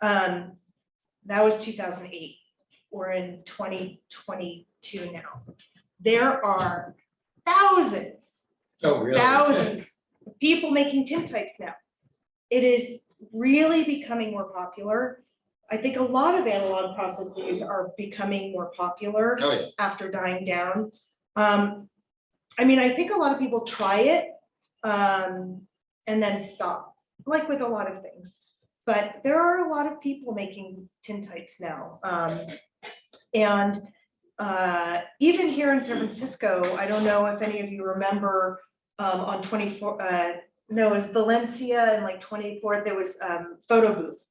That was 2008. We're in 2022 now. There are thousands, thousands of people making tintypes now. It is really becoming more popular. I think a lot of analog processes are becoming more popular after dying down. I mean, I think a lot of people try it and then stop, like with a lot of things. But there are a lot of people making tintypes now. And even here in San Francisco, I don't know if any of you remember on 24, no, it was Valencia and like 24th, there was photo booth,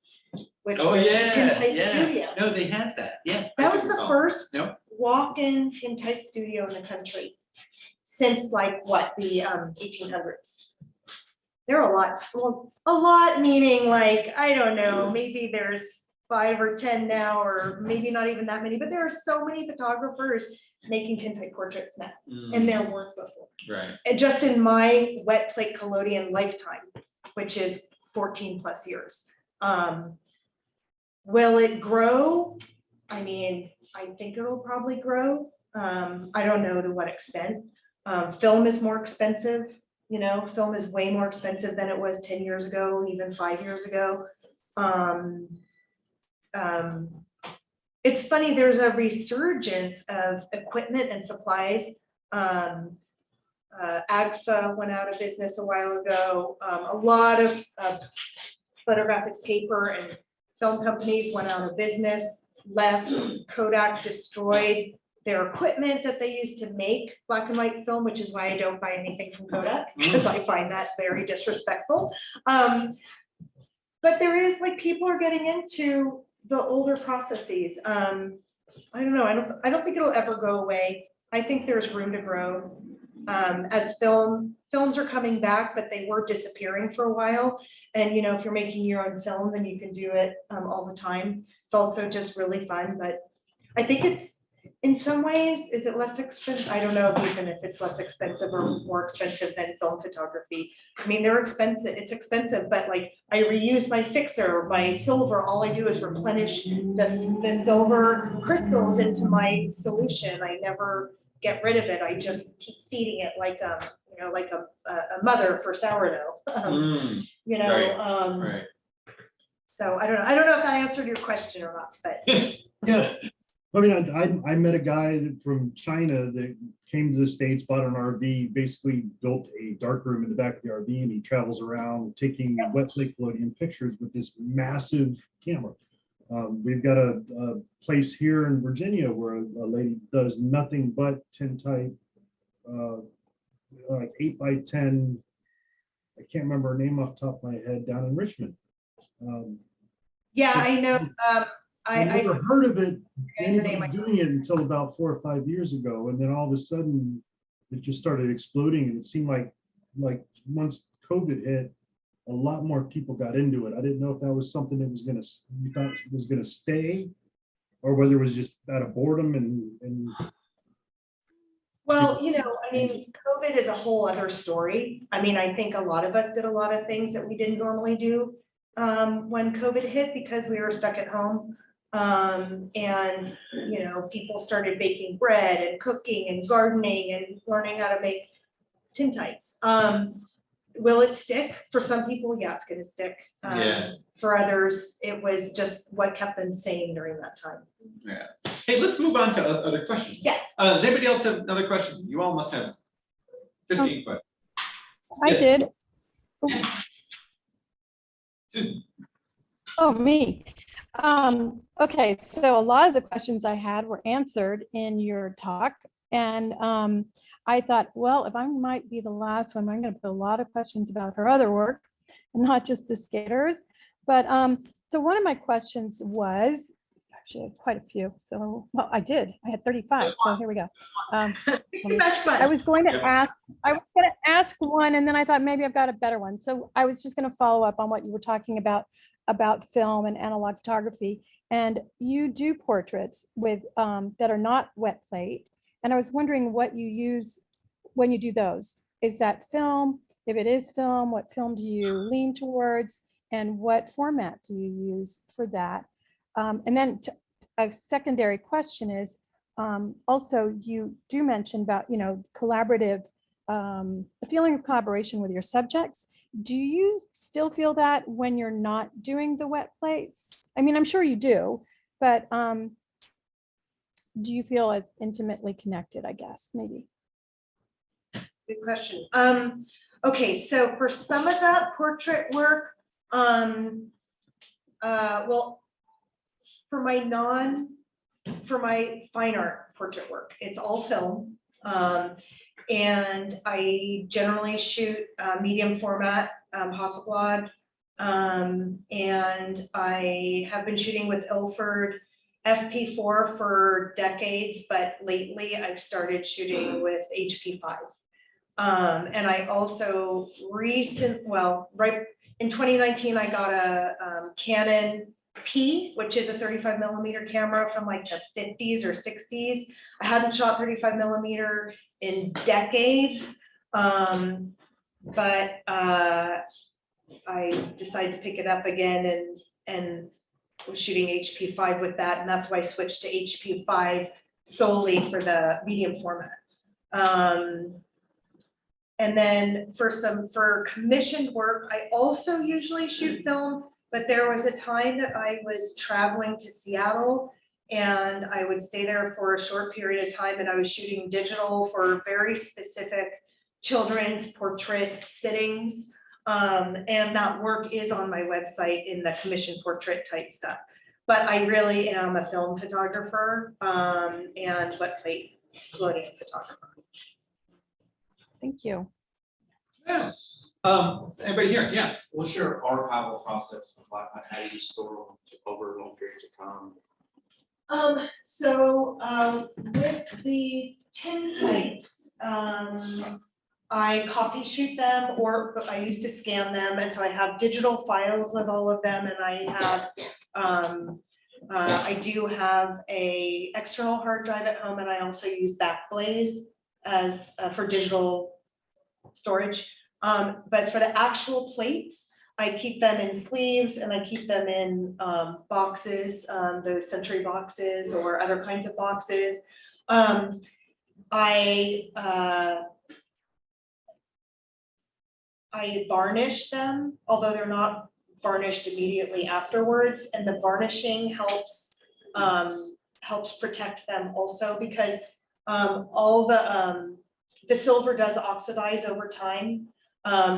which was a tintype studio. No, they had that, yeah. That was the first Nope. walk-in tintype studio in the country since like what, the 1800s. There are a lot, well, a lot meaning like, I don't know, maybe there's 5 or 10 now, or maybe not even that many, but there are so many photographers making tintype portraits now, and there weren't before. Right. And just in my wet plate collodion lifetime, which is 14 plus years. Will it grow? I mean, I think it'll probably grow. I don't know to what extent. Film is more expensive, you know, film is way more expensive than it was 10 years ago, even 5 years ago. It's funny, there's a resurgence of equipment and supplies. AGFA went out of business a while ago. A lot of photographic paper and film companies went out of business, left. Kodak destroyed their equipment that they used to make black and white film, which is why I don't buy anything from Kodak, because I find that very disrespectful. But there is like, people are getting into the older processes. I don't know, I don't think it'll ever go away. I think there's room to grow. As films are coming back, but they were disappearing for a while. And you know, if you're making your own film, then you can do it all the time. It's also just really fun, but I think it's, in some ways, is it less expensive? I don't know even if it's less expensive or more expensive than film photography. I mean, they're expensive, it's expensive, but like I reuse my fixer, my silver, all I do is replenish the silver crystals into my solution. I never get rid of it. I just keep feeding it like you know, like a mother for sourdough. You know, Right. so I don't know if that answered your question or not, but Yeah. I mean, I met a guy from China that came to the States, bought an RV, basically built a darkroom in the back of the RV, and he travels around taking wet plate collodion pictures with this massive camera. We've got a place here in Virginia where a lady does nothing but tintype, like 8x10. I can't remember her name off the top of my head, down in Richmond. yeah, I know. I never heard of it, anybody doing it until about 4 or 5 years ago. And then all of a sudden it just started exploding. And it seemed like once COVID hit, a lot more people got into it. I didn't know if that was something that was you thought was gonna stay, or whether it was just out of boredom and Well, you know, I mean, COVID is a whole other story. I mean, I think a lot of us did a lot of things that we didn't normally do. when COVID hit because we were stuck at home. And, you know, people started baking bread and cooking and gardening and learning how to make tintypes. Will it stick? For some people, yeah, it's gonna stick. Yeah. For others, it was just what kept them sane during that time. Yeah. Hey, let's move on to other questions. Yeah. Does anybody else have another question? You all must have 15 questions. I Yeah. did. Susan. Oh, me. Okay, so a lot of the questions I had were answered in your talk. And I thought, well, if I might be the last one, I'm going to put a lot of questions about her other work, and not just the skaters. But so one of my questions was, actually, I had quite a few. So, well, I did. I had 35. So here we go. The best one. I was going to ask one, and then I thought maybe I've got a better one. So I was just going to follow up on what you were talking about film and analog photography. And you do portraits with that are not wet plate. And I was wondering what you use when you do those. Is that film? If it is film, what film do you lean towards? And what format do you use for that? And then a secondary question is, also you do mention about, you know, collaborative, the feeling of collaboration with your subjects. Do you still feel that when you're not doing the wet plates? I mean, I'm sure you do, but do you feel as intimately connected, I guess, maybe? Good question. Okay, so for some of that portrait work, well, for my fine art portrait work, it's all film. And I generally shoot medium format, Hasselblad. And I have been shooting with Ilford FP4 for decades, but lately I've started shooting with HP5. And I also right in 2019, I got a Canon P, which is a 35mm camera from like the 50s or 60s. I hadn't shot 35mm in decades, but I decided to pick it up again and was shooting HP5 with that, and that's why I switched to HP5 solely for the medium format. And then for commissioned work, I also usually shoot film, but there was a time that I was traveling to Seattle and I would stay there for a short period of time, and I was shooting digital for very specific children's portrait sittings. And that work is on my website in the commission portrait type stuff. But I really am a film photographer and wet plate Collodion photographer. Thank you. Yeah. Anybody here? Yeah. What's your archival process? Like, how do you store them over long periods of time? With the tintypes, I copy shoot them, or I used to scan them, and so I have digital files of all of them, and I have I do have a external hard drive at home, and I also use Backblaze as for digital storage. But for the actual plates, I keep them in sleeves and I keep them in boxes, those century boxes or other kinds of boxes. I varnish them, although they're not varnished immediately afterwards, and the varnishing helps protect them also, because all the silver does oxidize over time.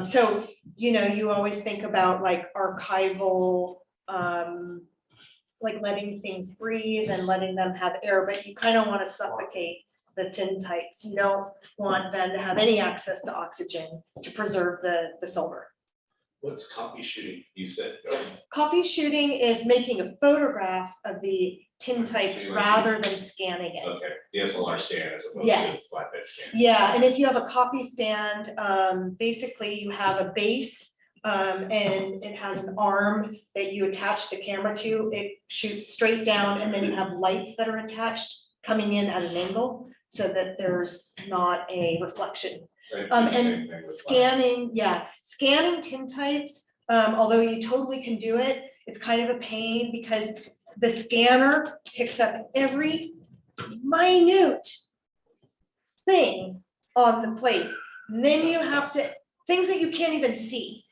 So, you know, you always think about like archival, like letting things breathe and letting them have air, but you kind of want to suffocate the tintypes. You don't want them to have any access to oxygen to preserve the silver. What's copy shooting, you said? Copy shooting is making a photograph of the tintype rather than scanning it. Okay, DSLR scan as opposed Yes. to flatbed scan. Yeah, and if you have a copy stand, basically you have a base and it has an arm that you attach the camera to. It shoots straight down, and then you have lights that are attached coming in at an angle so that there's not a reflection. Right, And same thing with scanning tintypes although you totally can do it, it's kind of a pain because the scanner picks up every minute thing on the plate. And then you have to, things that you can't even see.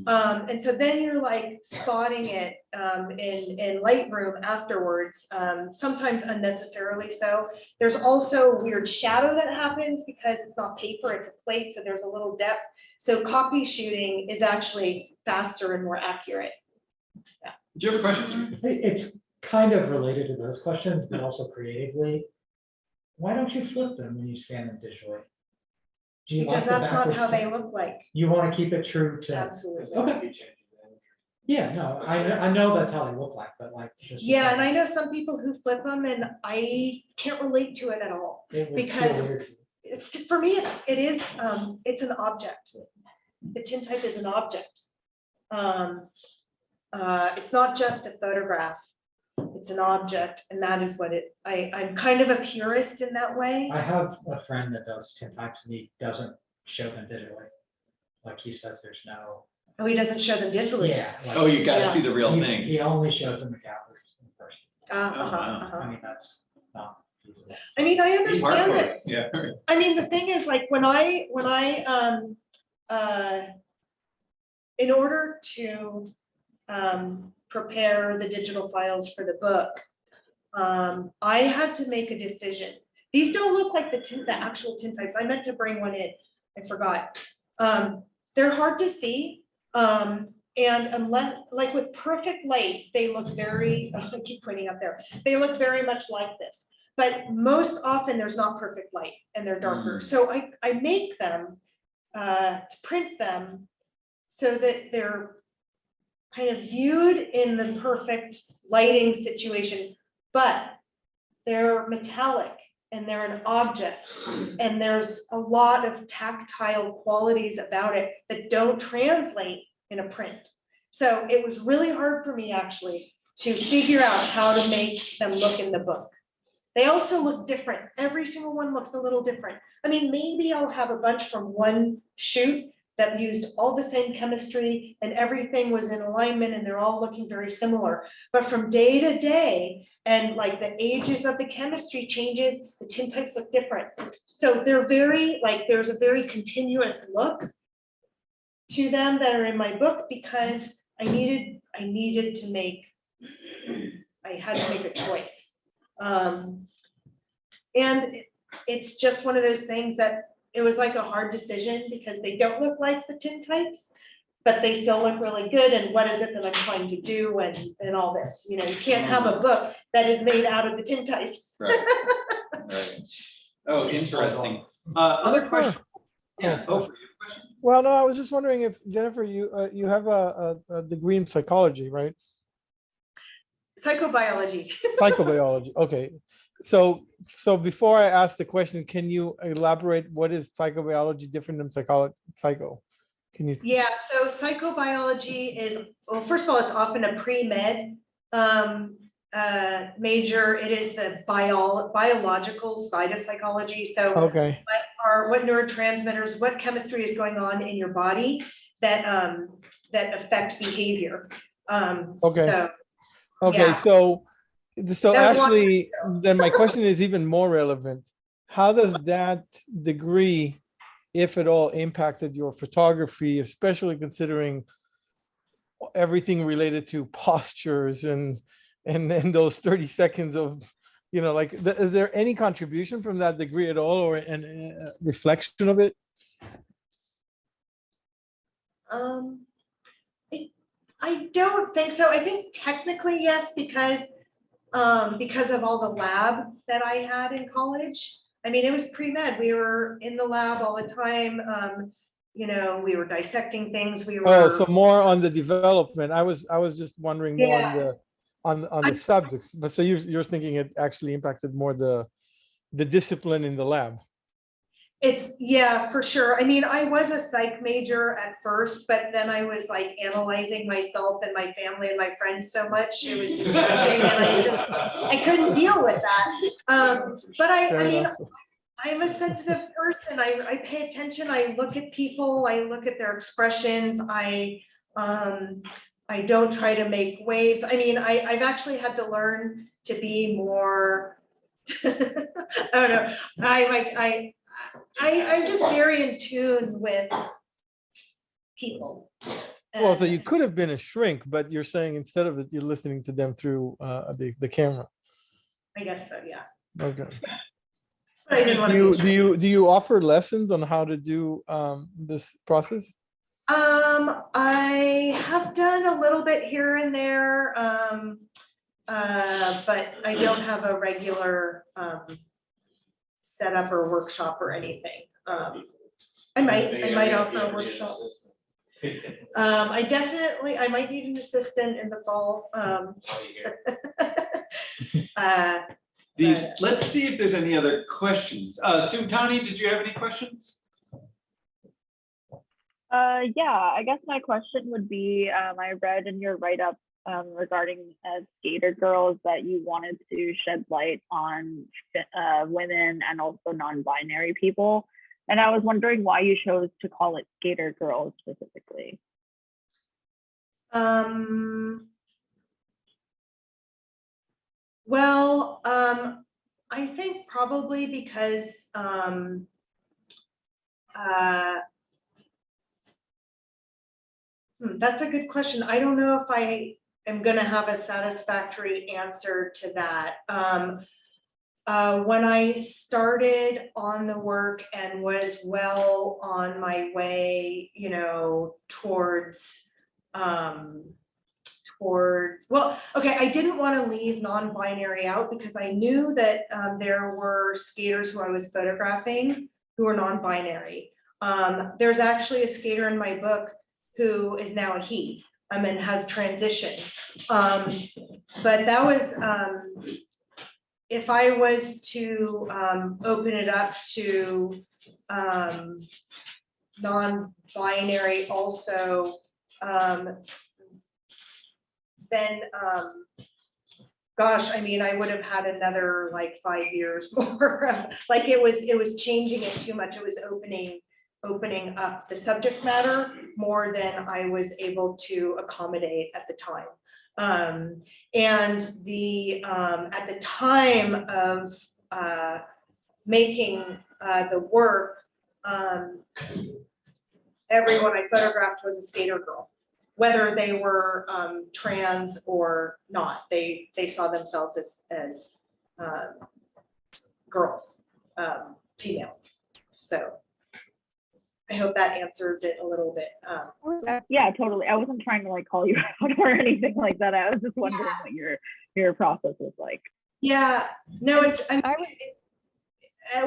And so then you're like spotting it in Lightroom afterwards, sometimes unnecessarily so. There's also weird shadow that happens because it's not paper, it's a plate, so there's a little depth. So copy shooting is actually faster and more accurate. Yeah. Do you have a question? It's kind of related to those questions, but also creatively. Why don't you flip them when you scan them digitally? Do you Because like the that's not backwards how they scan? look like. You want to keep it true to. Absolutely. Okay. Yeah, no, I know that's how they look like, but like. just- Yeah, and I know some people who flip them and I can't relate to it at all. It would feel because weird. For me, it is, it's an object. The tintype is an object. It's not just a photograph. It's an object, and that is what I'm kind of a purist in that way. I have a friend that does tintypes and he doesn't show them digitally. Like he says there's no. Oh, he doesn't show them digitally. Yeah. like, Oh, you gotta Yeah. see the real thing. He only shows them the galleries in person. wow. I mean, that's not feasible. I mean, I understand it. Yeah. I mean, the thing is, like, when I, in order to, prepare the digital files for the book, I had to make a decision. These don't look like the actual tintypes. I meant to bring one in, I forgot. They're hard to see, and unless, like with perfect light, they look very, I keep pointing up there, they look very much like this. But most often there's not perfect light and they're darker. So I make them, to print them so that they're kind of viewed in the perfect lighting situation, but they're metallic and they're an object. And there's a lot of tactile qualities about it that don't translate in a print. So it was really hard for me actually to figure out how to make them look in the book. They also look different. Every single one looks a little different. I mean, maybe I'll have a bunch from one shoot that used all the same chemistry and everything was in alignment and they're all looking very similar. But from day to day, and like the ages of the chemistry changes, the tintypes look different. So they're very, like, there's a very continuous look to them that are in my book because I needed to make, I had to make a choice. And it's just one of those things that it was like a hard decision because they don't look like the tintypes, but they still look really good. And what is it that I'm trying to do and all this, you know, you can't have a book that is made out of the tintypes. Right. Right. Oh, interesting. Other question? Yeah. Oh, for you. Well, no, I was just wondering if Jennifer, you have a degree in psychology, right? Psychobiology. Psychobiology. Okay. So before I ask the question, can you elaborate what is psychobiology different than psycho? Can you? Yeah, so psychobiology is, well, first of all, it's often a pre-med major. It is the biological side of psychology. So Okay. what neurotransmitters, what chemistry is going on in your body that affect behavior. Okay. So, Okay, yeah. so That's one- actually, then my question is even more relevant. How does that degree, if at all, impacted your photography, especially considering everything related to postures and then those 30 seconds of, you know, like, is there any contribution from that degree at all, or a reflection of it? I don't think so. I think technically, yes, because of all the lab that I had in college. I mean, it was pre-med. We were in the lab all the time. You know, we were dissecting things. We were. Oh, so more on the development. I was just wondering more Yeah. on the subjects, but so you're thinking it actually impacted more the discipline in the lab. It's, yeah, for sure. I mean, I was a psych major at first, but then I was like analyzing myself and my family and my friends so much. It was distracting and I couldn't deal with that. But I mean, I'm a sensitive person. I pay attention. I look at people. I look at their expressions. I I don't try to make waves. I mean, I've actually had to learn to be more, I don't know, I'm just very in tune with people. Well, so And you could have been a shrink, but you're saying instead of it, you're listening to them through the camera. I guess so, yeah. Okay. But I didn't want Do to be. do you offer lessons on how to do this process? I have done a little bit here and there, but I don't have a regular setup or workshop or anything. I might offer a workshop. I might need an assistant in the fall. Let's see if there's any other questions. Sutani, did you have any questions? Yeah, I guess my question would be, I read in your write-up regarding skater girls that you wanted to shed light on women and also non-binary people. And I was wondering why you chose to call it skater girls specifically. Well, I think probably because that's a good question. I don't know if I am gonna have a satisfactory answer to that. When I started on the work and was well on my way, you know, towards, well, okay, I didn't want to leave non-binary out because I knew that there were skaters who I was photographing who were non-binary. There's actually a skater in my book who is now a he, and has transitioned. But that was, if I was to open it up to non-binary also, then gosh, I mean, I would have had another like 5 years more. Like it was changing it too much. It was opening up the subject matter more than I was able to accommodate at the time. And at the time of making the work, everyone I photographed was a skater girl, whether they were trans or not. They saw themselves as girls, female. So I hope that answers it a little bit. Yeah, totally. I wasn't trying to like call you out or anything like that. I was just wondering what your process was like. Yeah, no,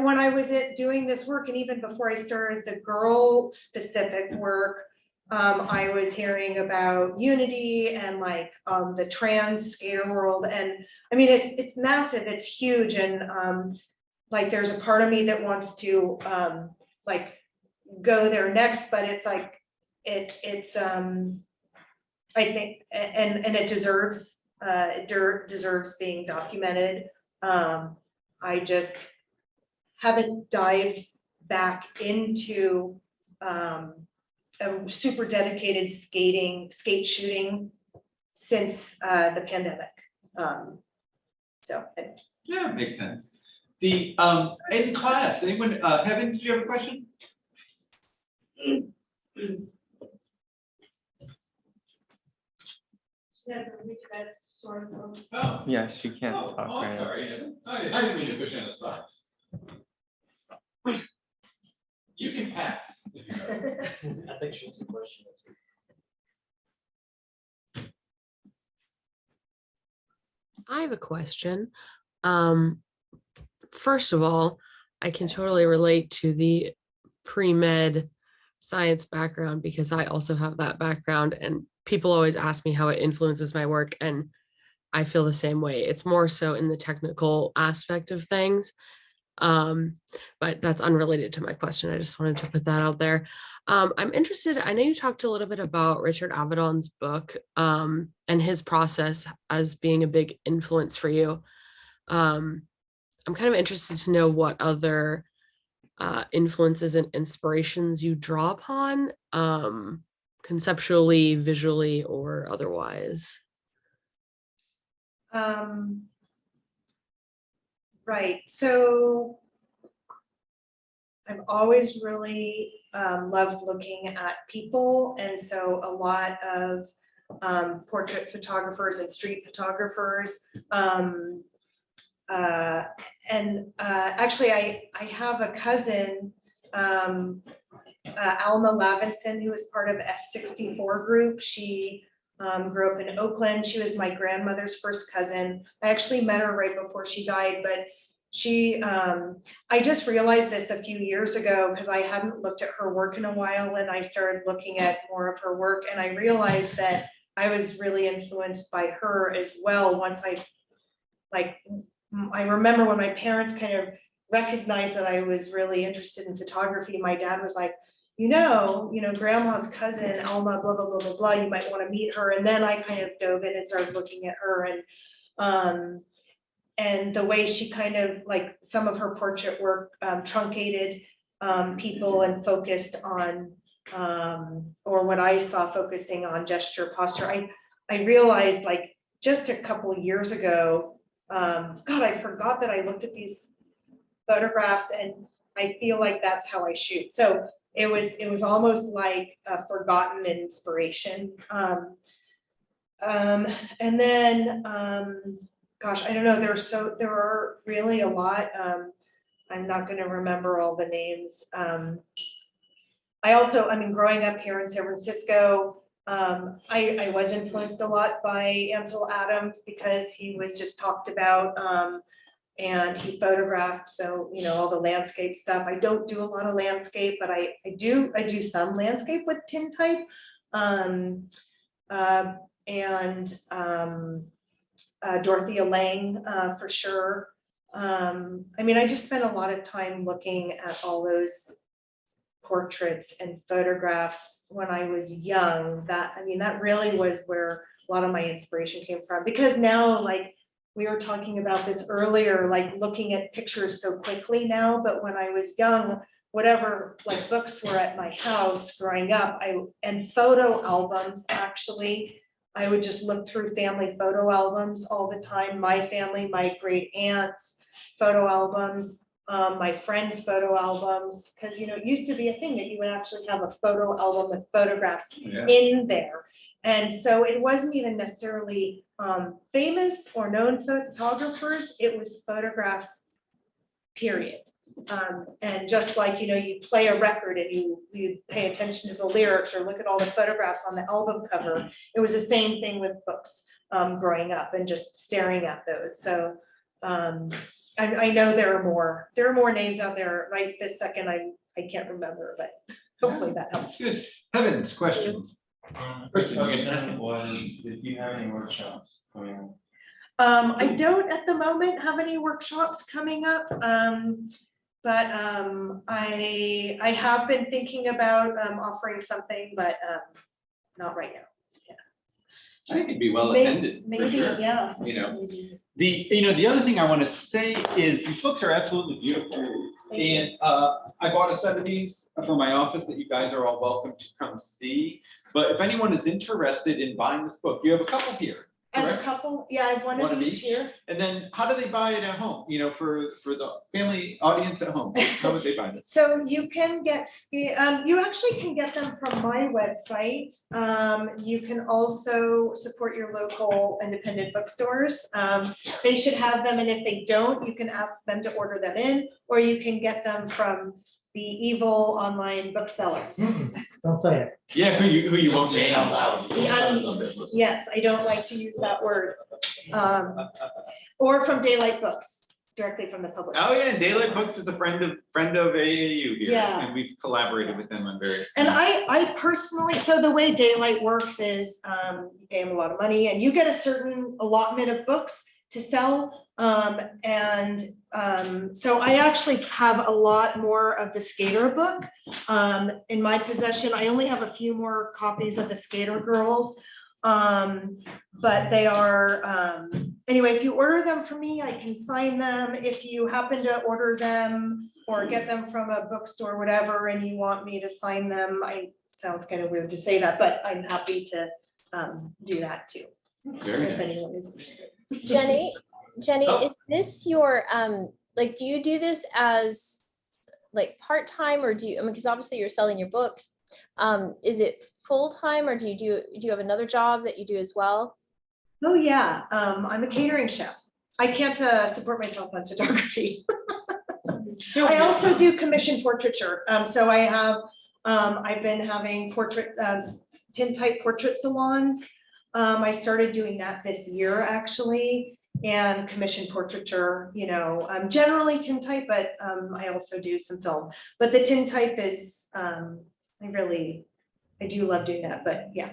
when I was doing this work, and even before I started the girl specific work, I was hearing about unity and like the trans skater world. And I mean, it's massive, it's huge. And like, there's a part of me that wants to like go there next, but it's like, it's I think, and it deserves being documented. I just haven't dived back into a super dedicated skate shooting since the pandemic. So yeah, makes sense. The in class, anyone, Heaven, did you have a question? Oh. Yes, you can't talk I'm right sorry. I didn't mean to put you on the spot. You can pass. If you I think she has a question. I have a question. First of all, I can totally relate to the pre-med science background because I also have that background, and people always ask me how it influences my work, and I feel the same way. It's more so in the technical aspect of things. But that's unrelated to my question. I just wanted to put that out there. I'm interested, I know you talked a little bit about Richard Avedon's book and his process as being a big influence for you. I'm kind of interested to know what other influences and inspirations you draw upon. conceptually, visually, or otherwise? Right, so I've always really loved looking at people, and so a lot of portrait photographers and street photographers. Actually, I have a cousin, Alma Lavinson, who was part of F64 group. She grew up in Oakland. She was my grandmother's first cousin. I actually met her right before she died, but she, I just realized this a few years ago because I hadn't looked at her work in a while, and I started looking at more of her work, and I realized that I was really influenced by her as well. Once I remember when my parents kind of recognized that I was really interested in photography, my dad was like, you know, grandma's cousin, Alma, blah, blah, blah, blah, blah, you might want to meet her. And then I kind of dove in and started looking at her, and the way she kind of, like, some of her portrait work truncated people and focused on, or what I saw focusing on gesture, posture. I realized, like, just a couple of years ago, God, I forgot that I looked at these photographs, and I feel like that's how I shoot. So it was almost like a forgotten inspiration. And then, gosh, I don't know, there are really a lot. I'm not going to remember all the names. I mean, growing up here in San Francisco, I was influenced a lot by Ansel Adams because he was just talked about, and he photographed, so, you know, all the landscape stuff. I don't do a lot of landscape, but I do some landscape with tintype. Dorothea Lange, for sure. I mean, I just spent a lot of time looking at all those portraits and photographs when I was young. That really was where a lot of my inspiration came from, because now, like, we were talking about this earlier, like looking at pictures so quickly now, but when I was young, whatever, like, books were at my house growing up, and photo albums, actually, I would just look through family photo albums all the time. My family, my great aunts' photo albums, my friends' photo albums, because, you know, it used to be a thing that you would actually have a photo album with photographs in there. And so it wasn't even necessarily famous or known photographers, it was photographs, period. And just like, you know, you play a record and you pay attention to the lyrics or look at all the photographs on the album cover, it was the same thing with books growing up and just staring at those. So I know there are more names out there right this second. I can't remember, but hopefully that helps. Good. Heavens, question. Was, did you have any workshops coming up? I don't at the moment have any workshops coming up, but I have been thinking about offering something, but not right now. I think it'd be well attended. Maybe, sure. Yeah. You know, the other thing I want to say is these books are absolutely beautiful. And I bought a set of these for my office that you guys are all welcome to come see. But if anyone is interested in buying this book, you have a couple here. And correct? a couple, yeah, I have one of each here. And then how do they buy it at home? You know, for the family audience at home, how would they buy this? So you can get, you actually can get them from my website. You can also support your local independent bookstores. They should have them, and if they don't, you can ask them to order them in, or you can get them from the evil online bookseller. Don't say it. Yeah, who you won't say out loud. Yes, I don't like to use that word. Or from Daylight Books, directly from the publisher. Oh yeah, Daylight Books is a friend of AAU here, Yeah. and we've collaborated with them on various. And things. I personally, so the way Daylight works is you pay them a lot of money and you get a certain allotment of books to sell. So I actually have a lot more of the Skater book in my possession. I only have a few more copies of the Skater Girls, but they are, anyway, if you order them from me, I can sign them. If you happen to order them or get them from a bookstore, whatever, and you want me to sign them, I sounds kind of weird to say that, but I'm happy to do that too. Very If nice. anyone is interested. Jenny, Oh. is this your, like, do you do this as like part-time, or do you, I mean, because obviously you're selling your books. Is it full-time, or do you have another job that you do as well? Oh, yeah, I'm a catering chef. I can't support myself on photography. I also do commission portraiture. So I have, I've been having portrait, tintype portrait salons. I started doing that this year actually, and commission portraiture, you know, generally tintype, but I also do some film. But the tintype is, I do love doing that, but yeah.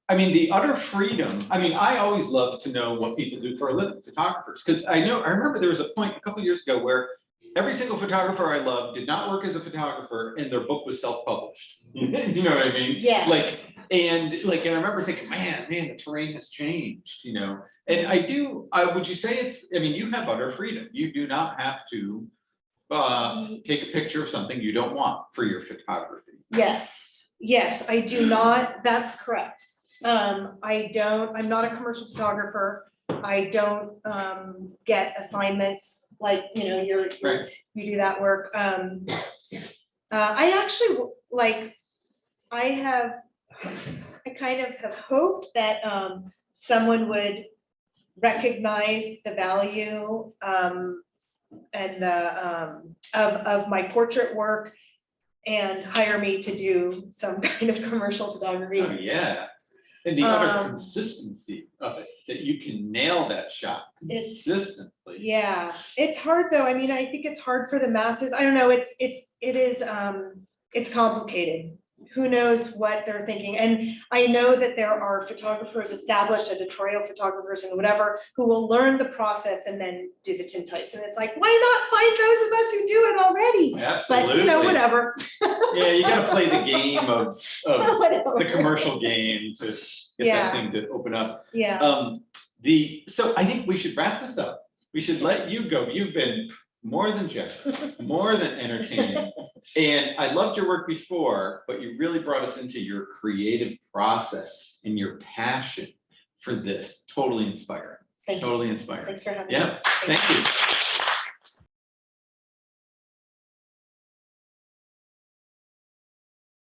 I mean, the utter freedom, I mean, I always love to know what people do for a living, photographers, because I remember there was a point a couple years ago where every single photographer I loved did not work as a photographer and their book was self-published. You know what I mean? Yes. And I remember thinking, man, the terrain has changed, you know? And would you say it's, I mean, you have utter freedom. You do not have to take a picture of something you don't want for your photography. Yes, I do not, that's correct. I'm not a commercial photographer. I don't get assignments like, you know, you do that work. I actually I kind of have hoped that someone would recognize the value and of my portrait work and hire me to do some kind of commercial photography. Oh, yeah. And the utter consistency of it, that you can nail that shot consistently. Yeah, it's hard though. I mean, I think it's hard for the masses. I don't know, it is complicated. Who knows what they're thinking? And I know that there are photographers, established editorial photographers and whatever, who will learn the process and then do the tintypes. And it's like, why not find those of us who do it already? Absolutely. But you know, whatever. Yeah, you gotta play the game of the commercial game to get that thing to open up. Yeah. So I think we should wrap this up. We should let you go. You've been more than generous, more than entertaining. And I loved your work before, but you really brought us into your creative process and your passion for this. Totally inspiring. Thank you. Totally inspiring. Thanks for having me. Yeah, thank you.